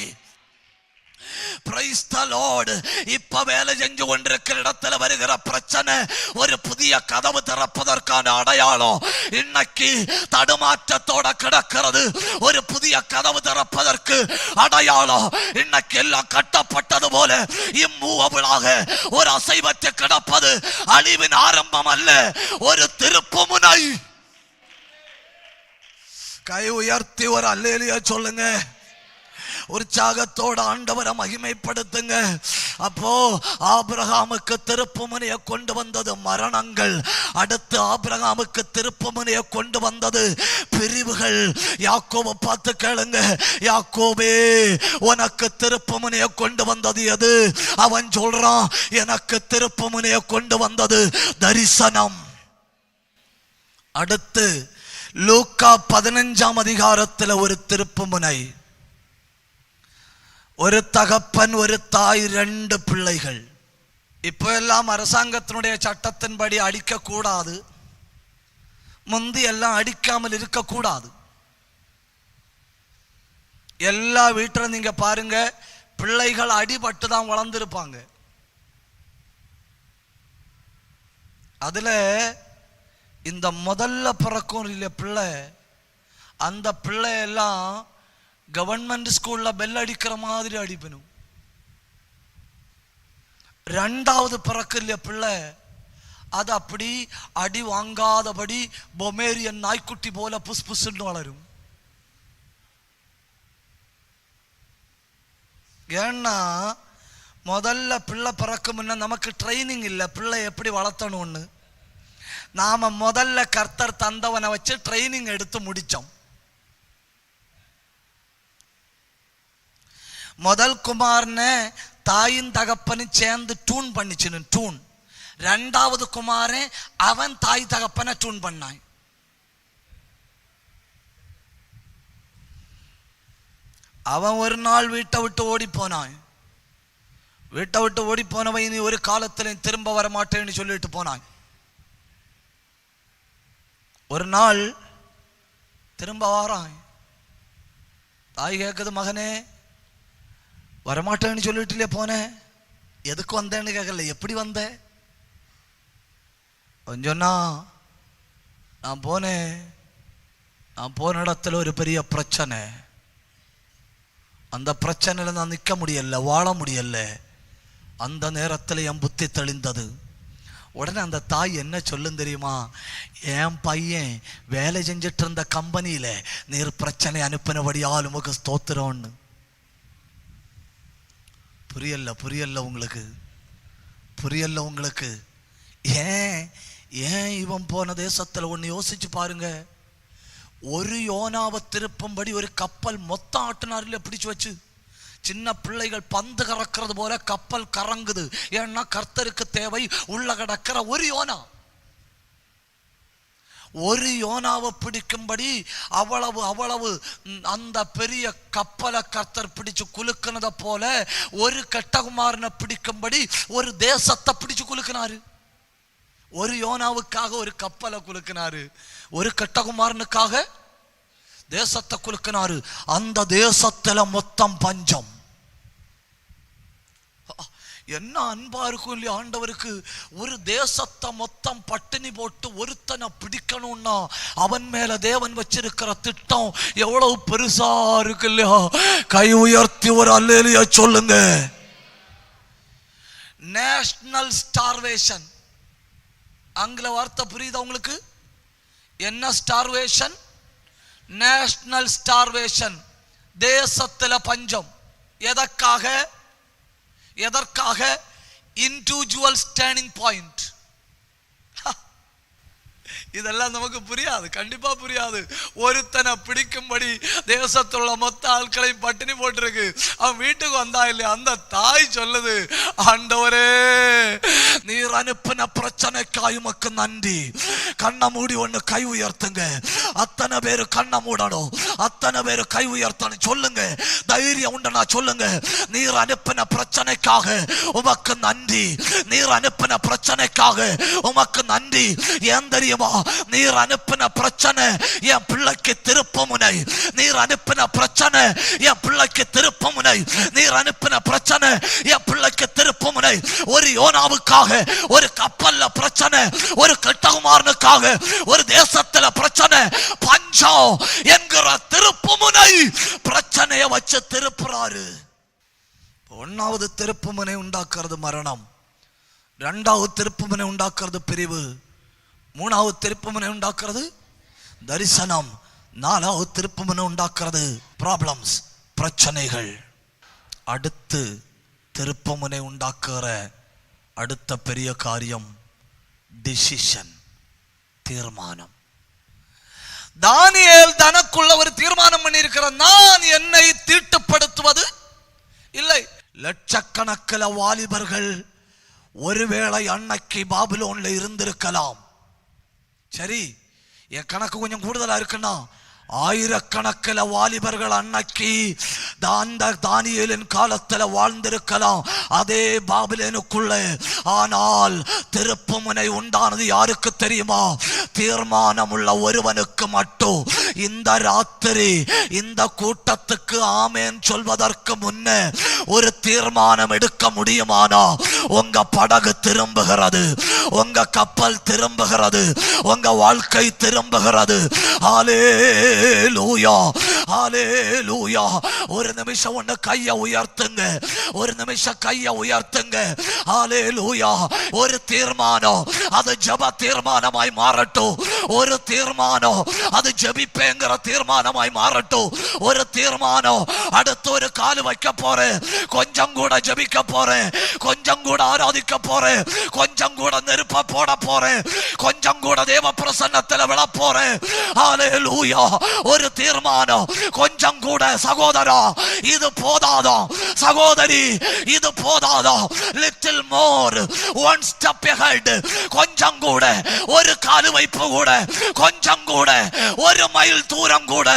S1: Praise the Lord. இப்ப வேலை செஞ்சு கொண்டிருக்கிற இடத்துல வருகிற பிரச்சனை ஒரு புதிய கதவு திறப்பதற்கான அடையாளம். இன்னைக்கு தடுமாற்றத்தோட கிடக்கிறது, ஒரு புதிய கதவு திறப்பதற்கு அடையாளம். இன்னைக்கு எல்லாம் கட்டப்பட்டது போல இம்மூவபிளாக ஒரு அசைவத்தை கிடப்பது அழிவின் ஆரம்பம் அல்ல, ஒரு திருப்பு முனை. கை உயர்த்தி ஒரு அல்லேலூயா சொல்லுங்க. உற்சாகத்தோட ஆண்டவரை மகிமைப்படுத்துங்க. அப்போ ஆபிரகாமுக்கு திருப்புமுனையை கொண்டு வந்தது மரணங்கள். அடுத்து ஆபிரகாமுக்கு திருப்புமுனையை கொண்டு வந்தது பிரிவுகள். யாக்கோபை பார்த்து கேளுங்க, யாக்கோபே உனக்கு திருப்புமுனையை கொண்டு வந்தது எது? அவன் சொல்றான், எனக்கு திருப்புமுனையை கொண்டு வந்தது தரிசனம். அடுத்து லூக்கா 15ஆம் அதிகாரத்தில் ஒரு திருப்புமுனை. ஒரு தகப்பன், ஒரு தாய், 2 பிள்ளைகள். இப்போ எல்லாம் அரசாங்கத்தினுடைய சட்டத்தின்படி அடிக்க கூடாது. முந்தி எல்லாம் அடிக்காமல் இருக்க கூடாது. எல்லா வீட்டிலும் நீங்க பாருங்க, பிள்ளைகள் அடிபட்டு தான் வளர்ந்துருப்பாங்க. அதுல இந்த முதல்ல பிறக்கும் இல்லையா பிள்ளை, அந்த பிள்ளை எல்லாம் கவர்மெண்ட் ஸ்கூல்ல பெல் அடிக்கிற மாதிரி அடிப்பணும். 2வது பிறக்கு இல்லையா பிள்ளை, அது அப்படி அடி வாங்காதபடி பொமேரியன் நாய்க்குட்டி போல புஸ் புஸ்ன்னு வளரும். ஏன்னா முதல்ல பிள்ளை பிறக்கும் முன்ன நமக்கு ட்ரைனிங் இல்லை பிள்ளை எப்படி வளர்த்தணும்னு. நாம முதல்ல கர்த்தர் தந்தவனை வச்சு ட்ரைனிங் எடுத்து முடிச்சோம். முதல் குமாரனை தாயின் தகப்பனும் சேர்ந்து டூன் பண்ணிச்சுன்னு டூன். 2வது குமாரன் அவன் தாய் தகப்பனை டூன் பண்ணான். அவன் ஒரு நாள் வீட்டை விட்டு ஓடி போனான். வீட்டை விட்டு ஓடி போனவன் இனி ஒரு காலத்துல திரும்ப வர மாட்டேன்னு சொல்லிட்டு போனான். ஒரு நாள் திரும்ப வாரான். தாய் கேட்குது, மகனே வரமாட்டேன்னு சொல்லிட்டுலே போனேன், எதுக்கு வந்தேன்னு கேட்கல, எப்படி வந்த? சொன்னா, நான் போன இடத்துல ஒரு பெரிய பிரச்சனை. அந்த பிரச்சனையில நான் நிற்க முடியல, வாழ முடியல. அந்த நேரத்தில் என் புத்தி தெளிந்தது. உடனே அந்த தாய் என்ன சொல்லும் தெரியுமா? என் பையன் வேலை செஞ்சிட்டு இருந்த கம்பெனியில நீர் பிரச்சனை அனுப்பினபடியால் உமக்கு ஸ்தோத்திரம்னு. புரியல உங்களுக்கு. ஏன் இவன் போன தேசத்துல ஒன்னு யோசிச்சு பாருங்க. ஒரு யோனாவை திருப்பும்படி ஒரு கப்பல் மொத்தம் ஆட்டுனாரில் பிடிச்சு வச்சு, சின்ன பிள்ளைகள் பந்து கறக்கிறது போல கப்பல் கறங்குது. ஏன்னா கர்த்தருக்கு தேவை உள்ள கிடக்கிற ஒரு யோனா. ஒரு யோனாவை பிடிக்கும்படி அவ்வளவு அந்த பெரிய கப்பலை கர்த்தர் பிடிச்சு குலுக்கினத போல ஒரு கெட்டகுமாரனை பிடிக்கும்படி ஒரு தேசத்தை பிடிச்சு குலுக்கினாரு. ஒரு யோனாவுக்காக ஒரு கப்பலை குலுக்கினாரு, ஒரு கெட்டகுமாரனுக்காக தேசத்தை குலுக்கினாரு. அந்த தேசத்துல மொத்தம் பஞ்சம். என்ன அன்பா இருக்கும் இல்லையா ஆண்டவருக்கு. ஒரு தேசத்தை மொத்தம் பட்டினி போட்டு ஒருத்தனை பிடிக்கணும்னா அவன் மேல தேவன் வச்சிருக்கிற திட்டம் எவ்வளவு பெருசா இருக்கு இல்லையா. கை உயர்த்தி ஒரு அல்லேலூயா சொல்லுங்க. நேஷனல் ஸ்டார்வேஷன், ஆங்கில வார்த்தை புரியுதா உங்களுக்கு? என்ன ஸ்டார்வேஷன்? National starvation. தேசத்துல பஞ்சம். எதற்காக? Individual standing point. இதெல்லாம் நமக்கு புரியாது, கண்டிப்பா புரியாது. ஒருத்தனை பிடிக்கும்படி தேசத்துல உள்ள மொத்த ஆட்களை பட்டினி போட்டிருக்கு. அவன் வீட்டுக்கு வந்தா இல்லையா, அந்த தாய் சொல்லுது, ஆண்டவரே நீர் அனுப்பின பிரச்சனைக்காய் உமக்கு நன்றி. கண்ணை மூடி ஒண்ணு கை உயர்த்துங்க. அத்தனை பேரு கண்ணை மூடணும், அத்தனை பேரு கை உயர்த்தணும். சொல்லுங்க, தைரியம் உண்டனா சொல்லுங்க. நீர் அனுப்பின பிரச்சனைக்காக உமக்கு நன்றி. நீர் அனுப்பின பிரச்சனைக்காக உமக்கு நன்றி. ஏன் தெரியுமா? நீர் அனுப்பின பிரச்சனை என் பிள்ளைக்கு திருப்புமுனை. நீர் அனுப்பின பிரச்சனை என் பிள்ளைக்கு திருப்புமுனை. நீர் அனுப்பின பிரச்சனை என் பிள்ளைக்கு திருப்புமுனை. ஒரு யோனாவுக்காக ஒரு கப்பல்ல பிரச்சனை, ஒரு கெட்டகுமாரனுக்காக ஒரு தேசத்துல பிரச்சனை. பஞ்சம் என்கிற திருப்புமுனை பிரச்சனையை வச்சு திருப்புறாரு. ஒன்னாவது திருப்புமுனை உண்டாக்குறது மரணம், இரண்டாவது திருப்புமுனை உண்டாக்குறது பிரிவு, மூணாவது திருப்புமுனை உண்டாக்குறது தரிசனம், நாலாவது திருப்புமுனை உண்டாக்குறது ப்ராப்ளம்ஸ், பிரச்சனைகள். அடுத்து திருப்புமுனை உண்டாக்குற அடுத்த பெரிய காரியம் டிசிஷன், தீர்மானம். தானியேல் தனக்குள்ள ஒரு தீர்மானம் பண்ணி இருக்கிற, நான் என்னை தீட்டுப்படுத்துவது இல்லை. லட்சக்கணக்கில் வாலிபர்கள் ஒருவேளை அன்னைக்கு பாபிலோன்ல இருந்திருக்கலாம். சரி, என் கணக்கு கொஞ்சம் கூடுதலா இருக்குன்னா ஆயிரக்கணக்கில் வாலிபர்கள் அன்னைக்கு தானியேலின் காலத்துல வாழ்ந்திருக்கலாம் அதே பாபிலோனுக்குள்ள. ஆனால் திருப்புமுனை உண்டானது யாருக்கு தெரியுமா? தீர்மானம் உள்ள ஒருவனுக்கு மட்டும். இந்த ராத்திரி இந்த கூட்டத்துக்கு ஆமேன் சொல்வதற்கு முன்னே ஒரு தீர்மானம் எடுக்க முடியுமானா உங்க படகு திரும்புகிறது, உங்க கப்பல் திரும்புகிறது, உங்க வாழ்க்கை திரும்புகிறது. ஹல்லேலூயா, ஹல்லேலூயா. ஒரு நிமிஷம் ஒண்ணு கையை உயர்த்துங்க, ஒரு நிமிஷம் கையை உயர்த்துங்க. ஹல்லேலூயா. ஒரு தீர்மானம் அது ஜெப தீர்மானமாய் மாறட்டும். ஒரு தீர்மானம் அது ஜெபிப்பேங்கிற தீர்மானமாய் மாறட்டும். ஒரு தீர்மானம் அடுத்து ஒரு கால் வைக்க போறேன், கொஞ்சம் கூட ஜெபிக்க போறேன், கொஞ்சம் கூட ஆராதிக்க போறேன், கொஞ்சம் கூட நெருப்ப போட போறேன், கொஞ்சம் கூட தேவ பிரசன்னத்தில் விழ போறேன். ஹல்லேலூயா. ஒரு தீர்மானம். கொஞ்சம் கூட சகோதரா இது போதாதா, சகோதரி இது போதாதா? Little more, one step ahead. கொஞ்சம் கூட ஒரு கால் வைப்பு கூட, கொஞ்சம் கூட ஒரு மைல் தூரம் கூட,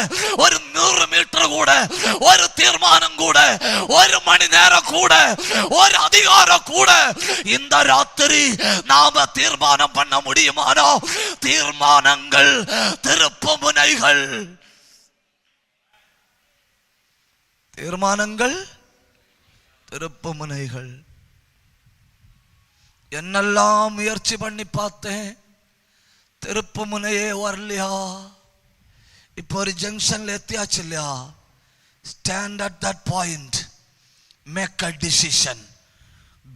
S1: ஒரு 100 மீட்டர் கூட, ஒரு தீர்மானம் கூட, ஒரு மணி நேரம் கூட, ஒரு அதிகாரம் கூட இந்த ராத்திரி நாம தீர்மானம் பண்ண முடியுமானா? தீர்மானங்கள் திருப்புமுனைகள். தீர்மானங்கள் திருப்புமுனைகள். என்னெல்லாம் முயற்சி பண்ணி பார்த்தேன், திருப்புமுனையே வரலையா? இப்போ ஒரு ஜங்ஷன்ல எத்தியாச்சு இல்லையா? Stand at that point, make a decision.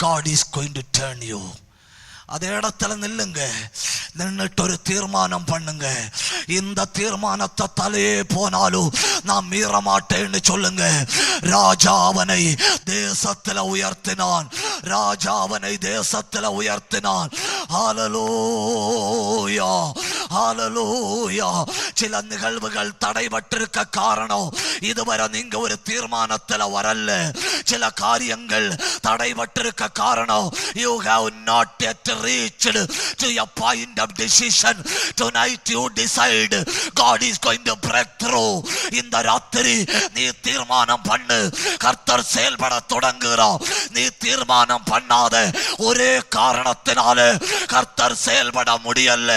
S1: God is going to turn you. அதே இடத்துல நில்லுங்க, நின்னுட்டு ஒரு தீர்மானம் பண்ணுங்க. இந்த தீர்மானத்தை தலையே போனாலும் நான் மீற மாட்டேன்னு சொல்லுங்க. ராஜா அவனை தேசத்துல உயர்த்தினான், ராஜா அவனை தேசத்துல உயர்த்தினான். ஹல்லேலூயா, ஹalleluya. சில நிகழ்வுகள் தடைபட்டிருக்க காரணம் இதுவரை நீங்க ஒரு தீர்மானத்துல வரல. சில காரியங்கள் தடைபட்டிருக்க காரணம் you have not yet reached to your point of decision. Tonight you decide God is going to break through. இந்த ராத்திரி நீ தீர்மானம் பண்ணு, கர்த்தர் செயல்பட தொடங்குகிறார். நீ தீர்மானம் பண்ணாத ஒரே காரணத்தினால கர்த்தர் செயல்பட முடியல.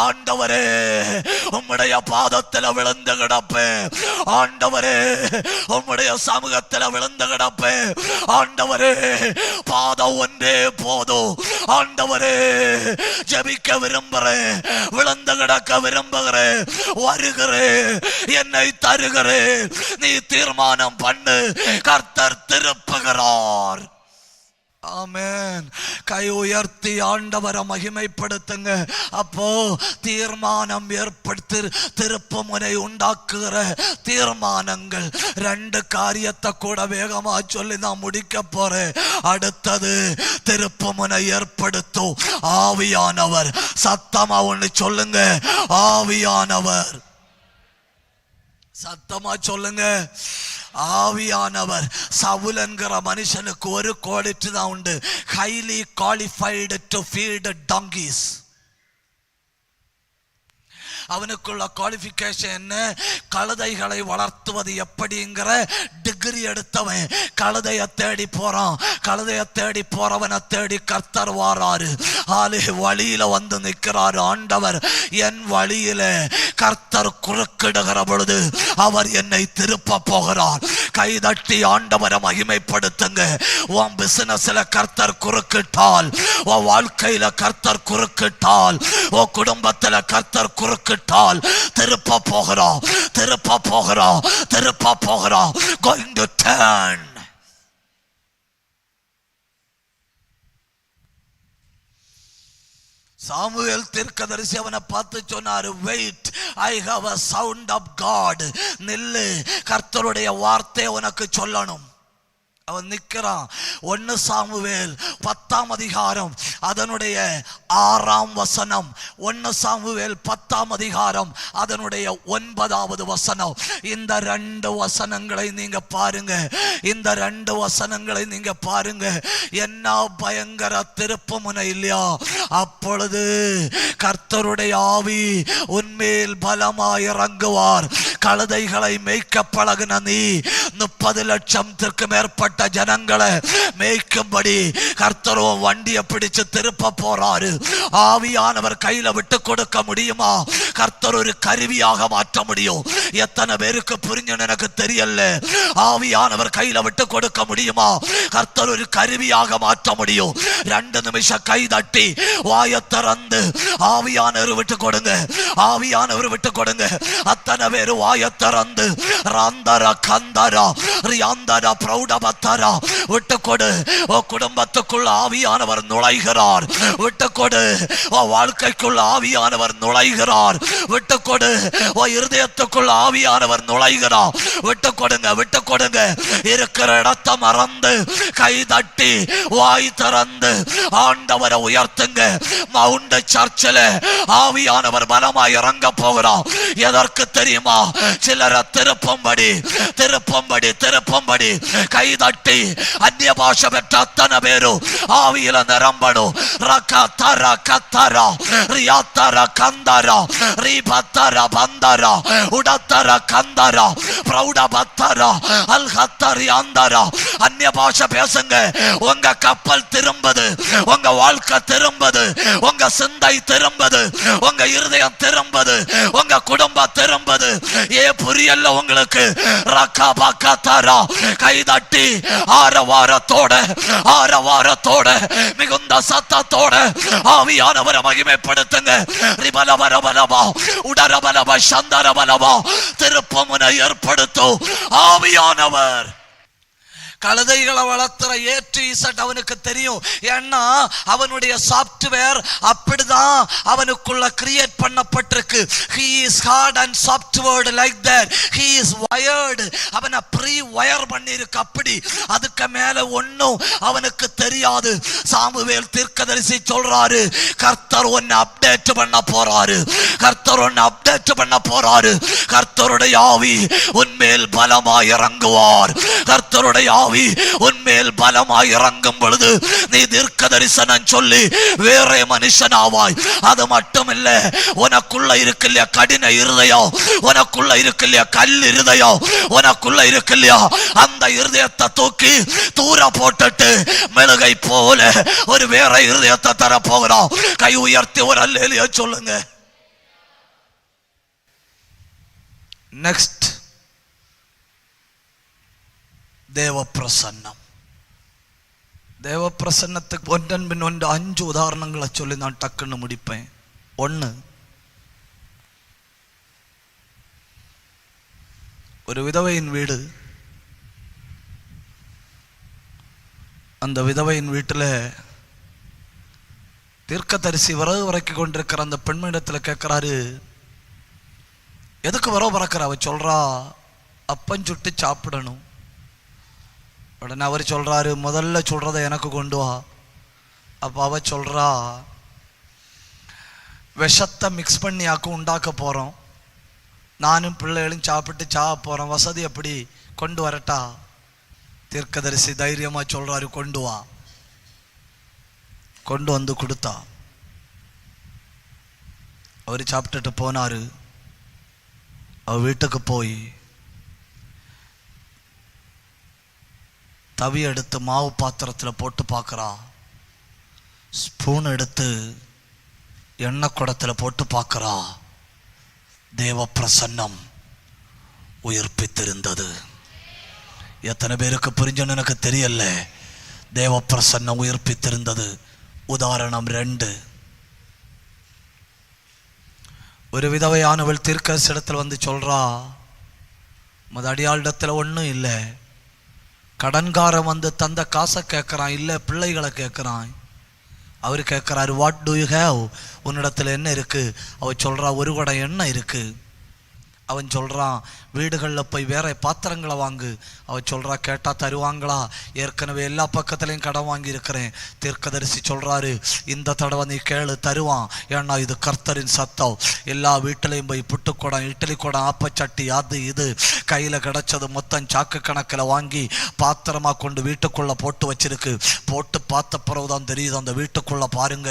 S1: ஆண்டவரே உம்முடைய பாதத்தில் விழுந்து கிடப்பேன். ஆண்டவரே உம்முடைய சமூகத்தில் விழுந்து கிடப்பேன். ஆண்டவரே பாதம் ஒன்றே போதும். ஆண்டவரே ஜெபிக்க விரும்புகிறேன், விழுந்து கிடக்க விரும்புகிறேன், வருகிறேன், என்னை தருகிறேன். நீ தீர்மானம் பண்ணு, கர்த்தர் திருப்புகிறார். ஆமென். கை உயர்த்தி ஆண்டவரை மகிமைப்படுத்துங்க. அப்போ தீர்மானம் ஏற்படுத்தி திருப்பு முனை உண்டாக்குகிற தீர்மானங்கள். 2 காரியத்தை கூட வேகமா சொல்லி நான் முடிக்க போறேன். அடுத்தது திருப்பு முனை ஏற்படுத்தும் ஆவியானவர். சத்தமா ஒண்ணு சொல்லுங்க, ஆவியானவர். சத்தமா சொல்லுங்க, ஆவியானவர். சவுல் என்கிற மனுஷனுக்கு ஒரு குவாலிட்டி தான் உண்டு, highly qualified to feed donkeys. அவனுக்குள்ள குவாலிஃபிகேஷன் என்ன? கழுதைகளை வளர்த்துவது எப்படிங்கிற டிகிரி எடுத்தவன். கழுதையை தேடி போறான். கழுதையை தேடி போறவனை தேடி கர்த்தர் வாராரு. வழியில வந்து நிற்கிறாரு. ஆண்டவர் என் வழியில கர்த்தர் குறுக்கிடுகிற பொழுது அவர் என்னை திருப்ப போகிறார். கைதட்டி ஆண்டவரை மகிமைப்படுத்துங்க. உன் பிசினஸ்ல கர்த்தர் குறுக்கிட்டால், உன் வாழ்க்கையில கர்த்தர் குறுக்கிட்டால், உன் குடும்பத்துல கர்த்தர் குறுக்கிட்டால் திருப்ப போகிறோம், திருப்ப போகிறோம், திருப்ப போகிறோம். Going to turn. சாமுவேல் தீர்க்கதரிசி அவனை பார்த்து சொன்னாரு, wait, I have a sound of God. நில்லு, கர்த்தருடைய வார்த்தை உனக்கு சொல்லணும். அவன் நிற்கிறான். 1 சாமுவேல் 10ஆம் அதிகாரம் அதனுடைய 6ஆம் வசனம். 1 சாமுவேல் 10ஆம் அதிகாரம் அதனுடைய 9வது வசனம். இந்த 2 வசனங்களை நீங்க பாருங்க. இந்த 2 வசனங்களை நீங்க பாருங்க. என்ன பயங்கர திருப்பு முனை இல்லையா? அப்பொழுது கர்த்தருடைய ஆவி உன்மேல் பலமாய் இறங்குவார். கழுதைகளை மேய்க்க பழகின நீ 30 லட்சத்திற்கு மேற்பட்ட ஜனங்களை மேய்க்கும்படி கர்த்தரோ வண்டியை பிடிச்சு திருப்ப போறாரு. ஆவியானவர் கையில விட்டு கொடுக்க முடியுமா? கர்த்தர் ஒரு கருவியாக மாற்ற முடியும். எத்தனை பேருக்கு புரிஞ்சுன்னு எனக்கு தெரியல. ஆவியானவர் கையில விட்டு கொடுக்க முடியுமா? கர்த்தர் ஒரு கருவியாக மாற்ற முடியும். 2 நிமிஷம் கை தட்டி வாயை திறந்து ஆவியானவர் விட்டு கொடுங்க, ஆவியானவர் விட்டு கொடுங்க. அத்தனை பேரு வாயை திறந்து ராந்தரா கந்தரா ரியாந்தரா பிரௌடபத்தரா விட்டு கொடு. குடும்பத்துக்குள்ள ஆவியானவர் நுழைகிறார். விட்டு கொடு. வாழ்க்கைக்குள்ள ஆவியானவர் நுழைகிறார். விட்டு கொடு. இருதயத்துக்குள்ள ஆவியானவர் நுழைகிறார். விட்டு கொடுங்க, விட்டு கொடுங்க. இருக்கிற இடத்தை மறந்து கை தட்டி வாய் திறந்து ஆண்டவரை உயர்த்துங்க. மவுண்ட் சர்ச்சில் ஆவியானவர் பலமாய் இறங்க போகிறார். எதற்கு தெரியுமா? சிலரை திருப்பும்படி, திருப்பும்படி, திருப்பும்படி. கை தட்டி அந்நிய பாஷை பெற்ற அத்தனை பேரும் ஆவியில நிரம்பணும். ரகதர கத்தர ரியாத்தர கந்தர ரிபத்தர பந்தர உடத்தர கந்தர பிரௌடபத்தர அல்ஹத்தரி அந்தர. அந்நிய பாஷை பேசுங்க. உங்க கப்பல் திரும்புது, உங்க வாழ்க்கை திரும்புது, உங்க சிந்தை திரும்புது, உங்க இருதயம் திரும்புது, உங்க குடும்பம் திரும்புது. ஏ புரியல உங்களுக்கு? ரகபகதர. கை தட்டி ஆரவாரத்தோட, ஆரவாரத்தோட, மிகுந்த சத்தத்தோட ஆவியானவரை மகிமைப்படுத்துங்க. ரிபலபலபலபா உடரபலப சந்தரபலபா திருப்பமுனை ஏற்படுத்தும் ஆவியானவர். கழுதைகளை வளர்த்துற ஏற்று இசட் அவனுக்கு தெரியும். ஏன்னா அவனுடைய சாப்ட்வேர் அப்படிதான் அவனுக்குள்ள கிரியேட் பண்ணப்பட்டிருக்கு. he is hard and software like that. he is wired. அவனை ப்ரீ வயர் பண்ணி இருக்கு. அப்படி அதுக்கு மேல ஒண்ணும் அவனுக்கு தெரியாது. சாமுவேல் தீர்க்கதரிசி சொல்றாரு, கர்த்தர் உன்னை அப்டேட் பண்ண போறாரு, கர்த்தர் உன்னை அப்டேட் பண்ண போறாரு. கர்த்தருடைய ஆவி உன்மேல் பலமாய் இறங்குவார். கர்த்தருடைய ஆவி உன்மேல் பலமாய் இறங்கும் பொழுது நீ தீர்க்க தரிசனம் சொல்லி வேற மனுஷனாவாய். அது மட்டும் இல்ல, உனக்குள்ள இருக்கு இல்லையா கடின இருதயம், உனக்குள்ள இருக்கு இல்லையா கல் இருதயம், உனக்குள்ள இருக்கு இல்லையா அந்த இருதயத்தை தூக்கி தூர போட்டுட்டு மெழுகை போல ஒரு வேற இருதயத்தை தர போகிறோம். கை உயர்த்தி ஒரு அல்லேலூயா சொல்லுங்க. நெக்ஸ்ட், தேவ பிரசன்னம். தேவ பிரசன்னத்துக்கு ஒன்றன் பின் ஒன்று 5 உதாரணங்களை சொல்லி நான் டக்குன்னு முடிப்பேன். 1, ஒரு விதவையின் வீடு. அந்த விதவையின் வீட்டில் தீர்க்கதரிசி விறகு வரைக்கு கொண்டிருக்கிற அந்த பெண்மணிடத்தில் கேட்கிறாரு, எதுக்கு விறகு பறக்கிற? அவ சொல்றா, அப்பம் சுட்டு சாப்பிடணும். உடனே அவர் சொல்றாரு, முதல்ல சொல்றத எனக்கு கொண்டு வா. அப்ப அவ சொல்றா, விஷத்தை மிக்ஸ் பண்ணி உண்டாக்க போறோம், நானும் பிள்ளைகளும் சாப்பிட்டு சாக போறோம், வசதி எப்படி, கொண்டு வரட்டா? தீர்க்கதரிசி தைரியமா சொல்றாரு, கொண்டு வா. கொண்டு வந்து கொடுத்தா. அவரு சாப்பிட்டுட்டு போனாரு. அவ வீட்டுக்கு போய் தவி எடுத்து மாவு பாத்திரத்தில் போட்டு பார்க்கறா. ஸ்பூன் எடுத்து எண்ணெய் குடத்தில் போட்டு பார்க்கறா. தேவ பிரசன்னம் உயிர்ப்பித்திருந்தது. எத்தனை பேருக்கு புரிஞ்சுன்னு எனக்கு தெரியல. தேவ பிரசன்னம் உயிர்ப்பித்திருந்தது. உதாரணம் 2, ஒரு விதவையானவள் தீர்க்கதரிசியிடத்தில் வந்து சொல்றா, அடியாளிடத்துல ஒன்றும் இல்லை, கடன்காரன் வந்து தந்த காசை கேட்குறான், இல்லை பிள்ளைகளை கேட்குறான். அவர் கேட்குறாரு, வாட் டு யூ ஹேவ், உன்னிடத்துல என்ன இருக்கு? அவ சொல்றா, ஒரு குடம் எண்ணெய் இருக்கு. அவன் சொல்றான், வீடுகளில் போய் வேற பாத்திரங்களை வாங்கு. அவ சொல்றா, கேட்டா தருவாங்களா? ஏற்கனவே எல்லா பக்கத்துலையும் கடன் வாங்கி இருக்கிறேன். தீர்க்கதரிசி சொல்றாரு, இந்த தடவை நீ கேளு, தருவான். ஏன்னா இது கர்த்தரின் சத்தம். எல்லா வீட்டிலையும் போய் புட்டுக்குடம், இட்லி குடம், ஆப்பச்சட்டி, அது இது கையில கிடைச்சது மொத்தம் சாக்கு கணக்கில் வாங்கி பாத்திரமா கொண்டு வீட்டுக்குள்ள போட்டு வச்சிருக்கு. போட்டு பார்த்த பிறகுதான் தெரியுது, அந்த வீட்டுக்குள்ள பாருங்க,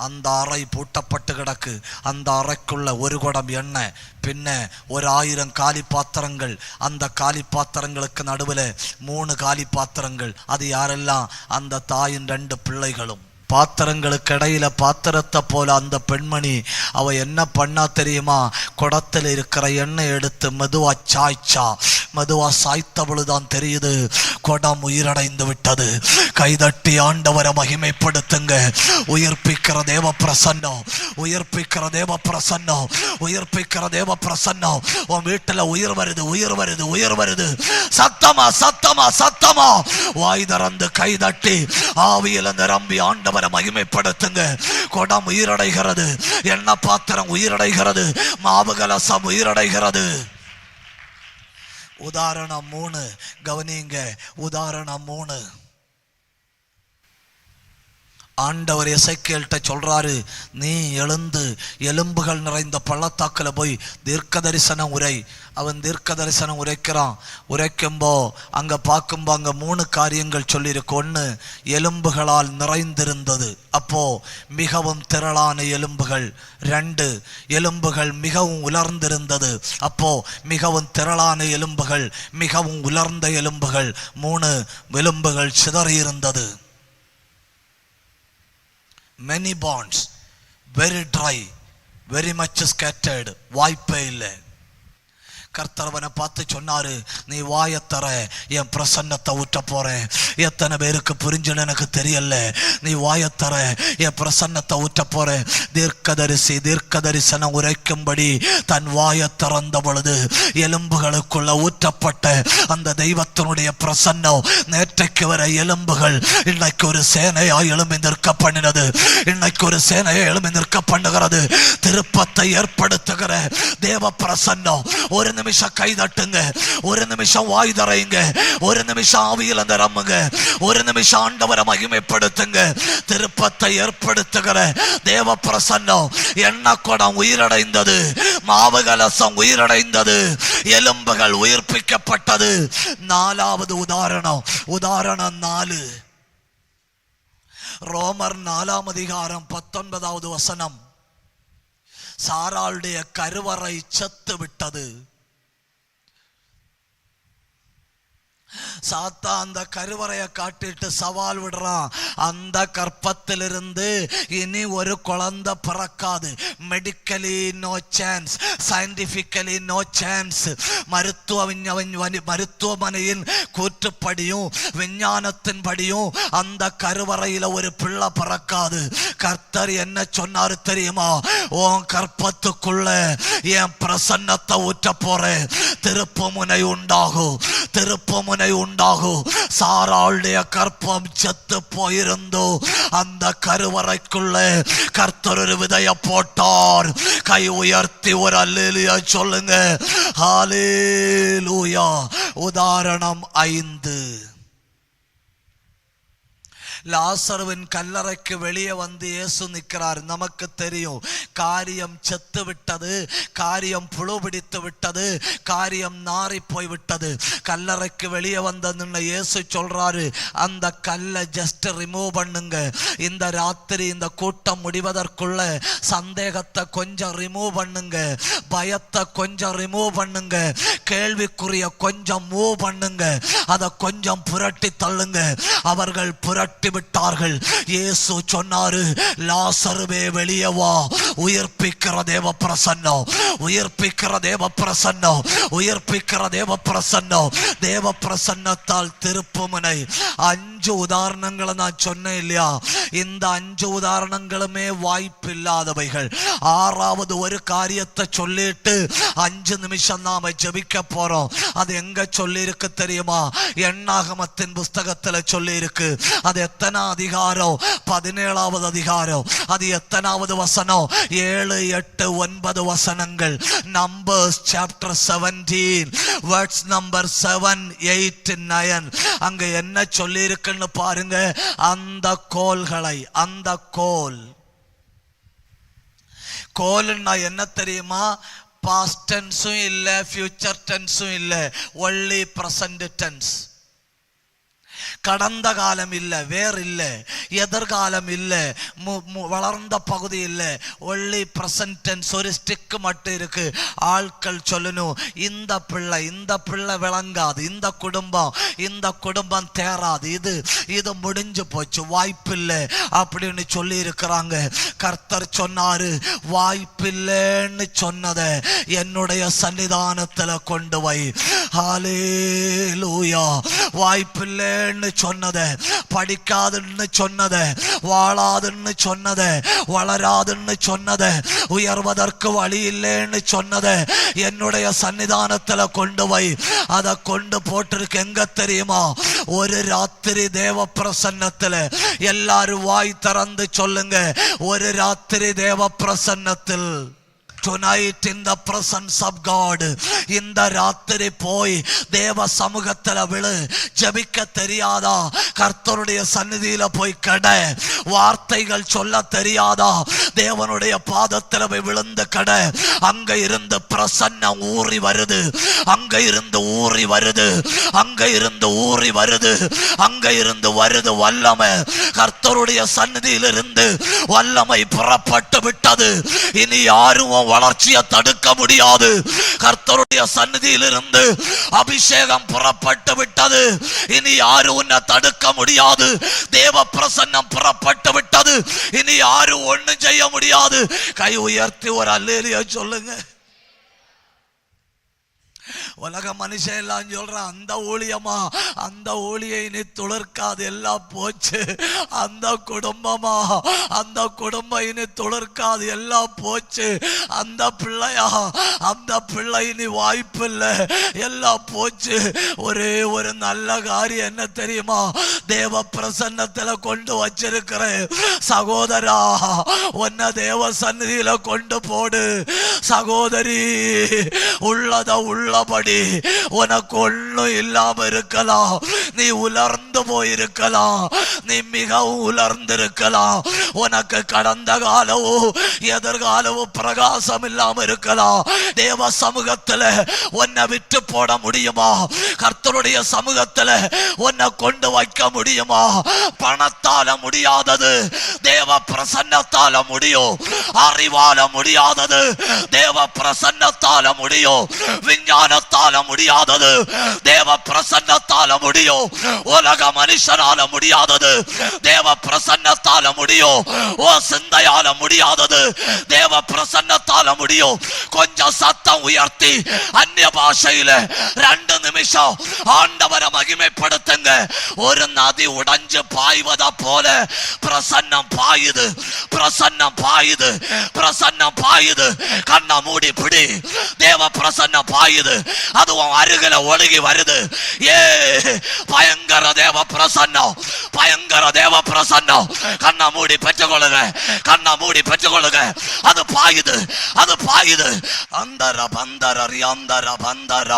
S1: அந்த அறை பூட்டப்பட்டு கிடக்கு. அந்த அறைக்குள்ள ஒரு குடம் எண்ணெய், பின்ன ஒரு 1000 காலி பாத்திரங்கள். அந்த காலி பாத்திரங்களுக்கு நடுவில் 3 காலி பாத்திரங்கள். அது யாரெல்லாம்? அந்த தாயின் 2 பிள்ளைகளும். பாத்திரங்களுக்கு இடையில பாத்திரத்தை போல அந்த பெண்மணி அவ என்ன பண்ணா தெரியுமா? குடத்தில் இருக்கிற எண்ணெய் எடுத்து மெதுவா சாய்ச்சா. மெதுவா சாய்த்த பொழுதுதான் தெரியுது, குடம் உயிரடைந்து விட்டது. கைதட்டி ஆண்டவரை மகிமைப்படுத்துங்க. உயிர்ப்பிக்கிற தேவ பிரசன்னம், உயிர்ப்பிக்கிற தேவ பிரசன்னம், உயிர்ப்பிக்கிற தேவ பிரசன்னம். உன் வீட்டுல உயிர் வருது, உயிர் வருது, உயிர் வருது. சத்தமா சத்தமா சத்தமா வாய் திறந்து கைதட்டி ஆவியில நிரம்பி ஆண்டவரை மகிமைப்படுத்துங்க. குடம் உயிரடைகிறது, எண்ணெய் பாத்திரம் உயிரடைகிறது, மாவு கலசம் உயிரடைகிறது. உதாரணம் 3 கவனிங்க. உதாரணம் 3, ஆண்டவர் எசேக்கியேல்ட்ட சொல்றாரு, நீ எழுந்து எலும்புகள் நிறைந்த பள்ளத்தாக்குல போய் தீர்க்க தரிசனம் உரை. அவன் தீர்க்க தரிசனம் உரைக்கிறான். உரைக்கும்போ அங்க பார்க்கும்போ அங்க 3 காரியங்கள் சொல்லியிருக்கு. 1, எலும்புகளால் நிறைந்திருந்தது, அப்போ மிகவும் திரளான எலும்புகள். 2, எலும்புகள் மிகவும் உலர்ந்திருந்தது, அப்போ மிகவும் திரளான எலும்புகள், மிகவும் உலர்ந்த எலும்புகள். 3, எலும்புகள் சிதறியிருந்தது. Many bones, very dry, very much scattered. வாய்ப்பே இல்லை. கர்த்தரவனை பார்த்து சொன்னாரு, நீ வாயத்தர என் பிரசன்னத்தை ஊற்ற போறேன். எத்தனை பேருக்கு புரிஞ்சுன்னு எனக்கு தெரியல. நீ வாயத்தர என் பிரசன்னத்தை ஊற்ற போறேன். தீர்க்க தரிசனம் உரைக்கும்படி தன் வாயை திறந்த பொழுது எலும்புகளுக்குள்ள ஊற்றப்பட்ட அந்த தெய்வத்தினுடைய பிரசன்னம் நேற்றைக்கு வர எலும்புகள் இன்னைக்கு ஒரு சேனையா எழும்பி நிற்க பண்ணினது. இன்னைக்கு ஒரு சேனையை எழும்பி நிற்க பண்ணுகிறது. திருப்பத்தை ஏற்படுத்துகிற தேவ பிரசன்னம். ஒரு நிமிஷம் கை தட்டுங்க, ஒரு நிமிஷம் வாய் தரையுங்க, ஒரு நிமிஷம் ஆவியில் அந்த ரம்முங்க, ஒரு நிமிஷம் ஆண்டவரை மகிமைப்படுத்துங்க. திருப்பத்தை ஏற்படுத்துகிற தேவ பிரசன்னம். எண்ணெய் குடம் உயிரடைந்தது, மாவு கலசம் உயிரடைந்தது, எலும்புகள் உயிர்ப்பிக்கப்பட்டது. நாலாவது உதாரணம் 4 ரோமர் 4:19 சாராளுடைய கருவறை செத்து விட்டது. சாத்தா அந்த கருவறையை காட்டிட்டு சவால் விடுறான். அந்த கற்பத்திலிருந்து இனி ஒரு குழந்தை பிறக்காது. Medically no chance, scientifically no chance. மருத்துவமனையின் கூற்றுப்படியும் விஞ்ஞானத்தின் படியும் அந்த கருவறையில ஒரு பிள்ளை பிறக்காது. கர்த்தர் என்ன சொன்னாரு தெரியுமா? உன் கற்பத்துக்குள்ள என் பிரசன்னத்தை ஊற்ற போறேன். திருப்புமுனை உண்டாகும், திருப்புமுனை உண்டாகும். சாராளுடைய கற்பம் செத்து போயிருந்தோ அந்த கருவறைக்குள்ள கர்த்தர் ஒரு விதைய போட்டார். கை உயர்த்தி ஒரு அல்லேலூயா சொல்லுங்க. ஹல்லேலூயா. உதாரணம் 5 லாசருவின் கல்லறைக்கு வெளியே வந்து இயேசு நிற்கிறார். நமக்கு தெரியும் காரியம் செத்து விட்டது, காரியம் புழு பிடித்து விட்டது, காரியம் நாறி போய் விட்டது. கல்லறைக்கு வெளியே வந்த இயேசு சொல்றாரு, அந்த கல்லை ஜஸ்ட் ரிமூவ் பண்ணுங்க. இந்த ராத்திரி இந்த கூட்டம் முடிவதற்குள்ள சந்தேகத்தை கொஞ்சம் ரிமூவ் பண்ணுங்க, பயத்தை கொஞ்சம் ரிமூவ் பண்ணுங்க, கேள்விக்குரிய கொஞ்சம் மூவ் பண்ணுங்க, அதை கொஞ்சம் புரட்டி தள்ளுங்க. அவர்கள் புரட்டி விட்டார்கள். இயேசு சொன்னாரு, லாசருவே வெளியே வா. உயிர்ப்பிக்கிற தேவ பிரசன்னம், உயிர்ப்பிக்கிற தேவ பிரசன்னம், உயிர்ப்பிக்கிற தேவ பிரசன்னம். தேவ பிரசன்னத்தால் திருப்புமுனை. 5 உதாரணங்களை நான் சொன்னேன் இல்லையா? இந்த 5 உதாரணங்களுமே வாய்ப்பு இல்லாதவைகள். 6வது ஒரு காரியத்தை சொல்லிட்டு 5 நிமிஷம் நாம ஜெபிக்க போறோம். அது எங்க சொல்லி இருக்கு தெரியுமா? எண்ணாகமத்தின் புஸ்தகத்துல சொல்லி இருக்கு. அது எத்தனை அதிகாரம்? 17வது அதிகாரம். அது எத்தனாவது வசனம்? 7, 8, 9 வசனங்கள். Numbers chapter 17 words number 7, 8, 9. அங்க என்ன சொல்லி இருக்குன்னு பாருங்க. அந்த கோல்களை, அந்த கோல்னா என்ன தெரியுமா? பாஸ்ட் டென்ஸும் இல்ல, ஃபியூச்சர் டென்ஸும் இல்ல, ஒன்லி பிரசன்ட் டென்ஸ். கடந்த காலம் இல்ல, வேர் இல்ல, எதிர்காலம் இல்ல, வளர்ந்த பகுதி இல்ல, ஒன்லி பிரசன்ட் டென்ஸ். ஒரு ஸ்டிக் மட்டும் இருக்கு. ஆட்கள் சொல்லணும், இந்த பிள்ளை விளங்காது, இந்த குடும்பம் தேராது, இது முடிஞ்சு போச்சு, வாய்ப்பில்லை அப்படின்னு சொல்லி இருக்கிறாங்க. கர்த்தர் சொன்னாரு, வாய்ப்பில்லைன்னு சொன்னதை என்னுடைய சன்னிதானத்துல கொண்டு வை. ஹல்லேலூயா. வாய்ப்பில்லைன்னு சொன்னத, படிக்காதுன்னு சொன்னத, வாழாதுன்னு சொன்னத, வளராதுன்னு சொன்னத, உயர்வதற்கு வழி இல்லைன்னு சொன்னத என்னுடைய சன்னிதானத்துல கொண்டு வை. அதை கொண்டு போட்டிருக்கு எங்க தெரியுமா? ஒரு ராத்திரி தேவ பிரசன்னத்துல. எல்லாரும் வாய் திறந்து சொல்லுங்க, ஒரு ராத்திரி தேவ பிரசன்னத்தில். Tonight in the presence of God. இந்த ராத்திரி போய் தேவ சமூகத்துல விழு. ஜெபிக்க தெரியாதா? கர்த்தருடைய சந்நிதியில போய் கட. வார்த்தைகள் சொல்ல தெரியாதா? தேவனுடைய பாதத்துல போய் விழுந்து கட. அங்க இருந்து பிரசன்னம் ஊறி வருது, அங்க இருந்து ஊறி வருது, அங்க இருந்து ஊறி வருது, அங்க இருந்து வருது வல்லமை. கர்த்தருடைய சந்நிதியிலிருந்து வல்லமை புறப்பட்டு விட்டது. இனி யாரும் வளர்ச்சியை தடுக்க முடியாது. கர்த்தருடைய சந்நிதியிலிருந்து அபிஷேகம் புறப்பட்டு விட்டது. இனி யாரும் உன்னை தடுக்க முடியாது. தேவ பிரசன்னம் புறப்பட்டு விட்டது. இனி யாரும் ஒண்ணும் செய்ய முடியாது. கை உயர்த்தி ஒரு அல்லேலூயா சொல்லுங்க. உலக மனுஷன் எல்லாம் சொல்றான், அந்த ஊழியமா, அந்த ஊழியை நீ துளிர்க்காது, எல்லாம் போச்சு. அந்த குடும்பமா, அந்த குடும்பம் இனி துளிர்க்காது, எல்லாம் போச்சு. அந்த பிள்ளையா, அந்த பிள்ளை இனி வாய்ப்பு இல்லை, எல்லாம் போச்சு. ஒரே ஒரு நல்ல காரியம் என்ன தெரியுமா? தேவ பிரசன்னத்துல கொண்டு வச்சிருக்கிறேன் சகோதரா, உன்னை தேவ சந்நிதியில கொண்டு போடு. சகோதரி, உள்ளத உள்ளபடி, உனக்கு ஒன்றும் இல்லாம இருக்கலாம், நீ உலர்ந்து போயிருக்கலாம், நீ மிகவும் உலர்ந்திருக்கலாம், உனக்கு கடந்த காலமும் எதிர்காலமும் பிரகாசம் இல்லாம இருக்கலாம். தேவ சமூகத்துல உன்னை விட்டு போட முடியுமா? கர்த்தருடைய சமூகத்துல உன்னை கொண்டு வைக்க முடியுமா? பணத்தால முடியாதது தேவ பிரசன்னத்தால முடியும். அறிவால முடியாதது தேவ பிரசன்னத்தால முடியும். விஞ்ஞானத்தால முடியாதது தேவ பிரசன்னத்தால முடியும். உலக மனுஷனால முடியாதது தேவ பிரசன்னத்தால முடியும். ஓ சிந்தையால முடியாதது தேவ பிரசன்னத்தால முடியும். கொஞ்சம் சத்தம் உயர்த்தி அந்நிய பாஷையில 2 நிமிஷம் ஆண்டவரை மகிமைப்படுத்துங்க. ஒரு நதி உடைஞ்சு பாய்வதா போல பிரசன்னம் பாயுது, பிரசன்னம் பாயுது, பிரசன்னம் பாயுது. கண்ணை மூடி பிடி, தேவ பிரசன்னம் பாயுது, அதுவும் அருகில ஒழுகி வருது. ஏ பயங்கர தேவ பிரசன்னம், பயங்கர தேவ பிரசன்னம். கண்ணை மூடி பெற்றுக்கொள்ளுங்க, கண்ணை மூடி பெற்றுக்கொள்ளுங்க. அது பாயுது, அது பாயுது. அந்தர பந்தர ரியாந்தர பந்தர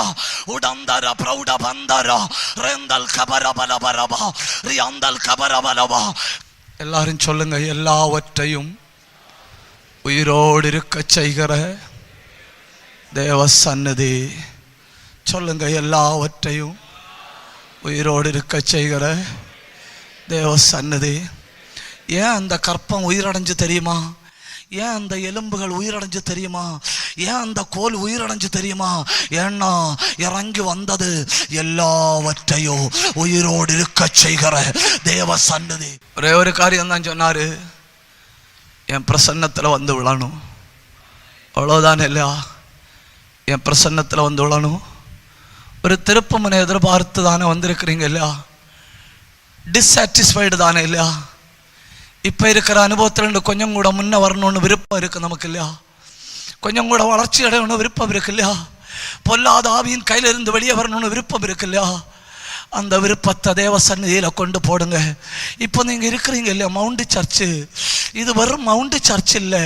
S1: உடந்தர பிரௌட பந்தர ரெந்தல் கபர பலபரபா ரியாந்தல் கபர பலபா. எல்லாரும் சொல்லுங்க, எல்லாவற்றையும் உயிரோடு இருக்க செய்கிற தேவ சந்நிதி. சொல்லுங்க, எல்லாவற்றையும் உயிரோடு இருக்க செய்கிற தேவ சந்நிதி. ஏன் அந்த கற்பம் உயிரடைஞ்சு தெரியுமா? ஏன் அந்த எலும்புகள் உயிரடைஞ்சு தெரியுமா? ஏன் அந்த கோல் உயிரடைஞ்சு தெரியுமா? ஏன்னா இறங்கி வந்தது எல்லாவற்றையும் உயிரோடு இருக்க செய்கிற தேவ சந்நிதி. ஒரே ஒரு காரியம் தான் சொன்னாரு, என் பிரசன்னத்தில் வந்து விழணும், அவ்வளோதானே இல்லையா? என் பிரசன்னத்தில் வந்து விழணும். ஒரு திருப்பமுனை எதிர்பார்த்து தானே வந்திருக்கிறீங்க இல்லையா? டிஸ்சாட்டிஸ்ஃபைடு தானே இல்லையா? இப்போ இருக்கிற அனுபவத்தில் கொஞ்சம் கூட முன்னே வரணும்னு விருப்பம் இருக்குது நமக்கு இல்லையா? கொஞ்சம் கூட வளர்ச்சி அடையணும்னு விருப்பம் இருக்கு இல்லையா? பொல்லாத ஆவியின் கையிலிருந்து வெளியே வரணும்னு விருப்பம் இருக்கு இல்லையா? அந்த விருப்பத்தை தேவ சந்நிதியில் கொண்டு போடுங்க. இப்போ நீங்கள் இருக்கிறீங்க இல்லையா மவுண்ட் சர்ச்சு, இது வெறும் மவுண்ட் சர்ச் இல்லை,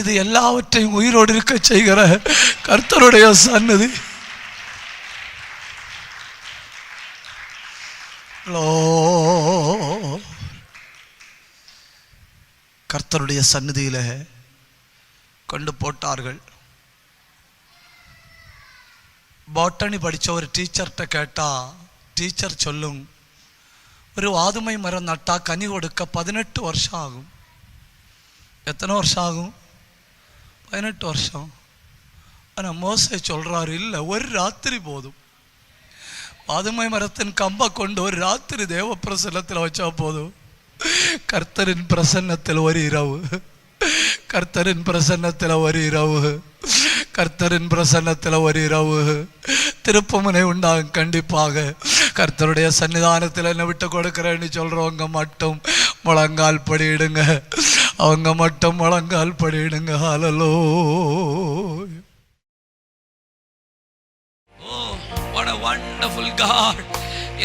S1: இது எல்லாவற்றையும் உயிரோடு இருக்க செய்கிற கர்த்தருடைய சந்நிதி. கர்த்தருடைய சந்நிதியில கொண்டு போட்டார்கள். பாட்டனி படித்த ஒரு டீச்சர்கிட்ட கேட்டா, டீச்சர் சொல்லும், ஒரு வாதுமை மரம் நட்டா கனி கொடுக்க 18 வருஷம் ஆகும். எத்தனை வருஷம் ஆகும்? 18 வருஷம். ஆனால் மோசே சொல்றாரு, இல்லை, ஒரு ராத்திரி போதும். வாதுமை மரத்தின் கம்பை கொண்டு ஒரு ராத்திரி தேவ பிரசன்னத்தில் வச்சா போதும். கர்த்தரின் பிரசன்னத்தில் ஒரு இரவு, கர்த்தரின் பிரசன்னத்தில் ஒரு இரவு, கர்த்தரின் பிரசன்னத்தில் ஒரு இரவு திருப்பமுனை உண்டாகும். கண்டிப்பாக கர்த்தருடைய சன்னிதானத்தில் என்ன விட்டு கொடுக்கிறேன்னு சொல்றவங்க மட்டும் முழங்கால் படியிடுங்க, அவங்க மட்டும் முழங்கால் படியிடுங்க. ஹல்லேலூயா. Oh, what a wonderful God.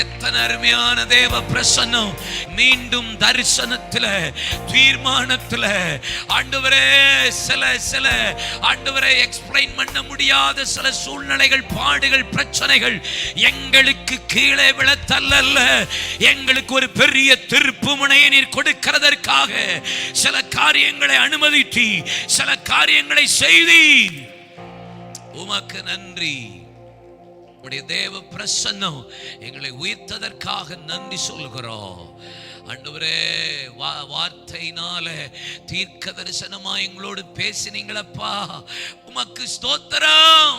S1: எத்தனை அருமையான தேவ பிரசன்னம். மீண்டும் தரிசனத்துல, தீர்மானத்துல, ஆண்டவரே சில ஆண்டவரே எக்ஸ்பிளைன் பண்ண முடியாத சில சூழ்நிலைகள், பாடுகள், பிரச்சனைகள் எங்களுக்கு கீழே விழத்தல்ல, எங்களுக்கு ஒரு பெரிய திருப்பு முனையை நீர் கொடுக்கிறதற்காக சில காரியங்களை அனுமதித்து, சில காரியங்களை செய்தி, உமக்கு நன்றி. உடைய தேவ பிரசன்னம் எங்களை உயிர்த்ததற்காக நன்றி சொல்கிறோம். ஆண்டவரே, வார்த்தையினால தீர்க்க தரிசனமா எங்களோடு பேசினீங்களப்பா, உமக்கு ஸ்தோத்திரம்.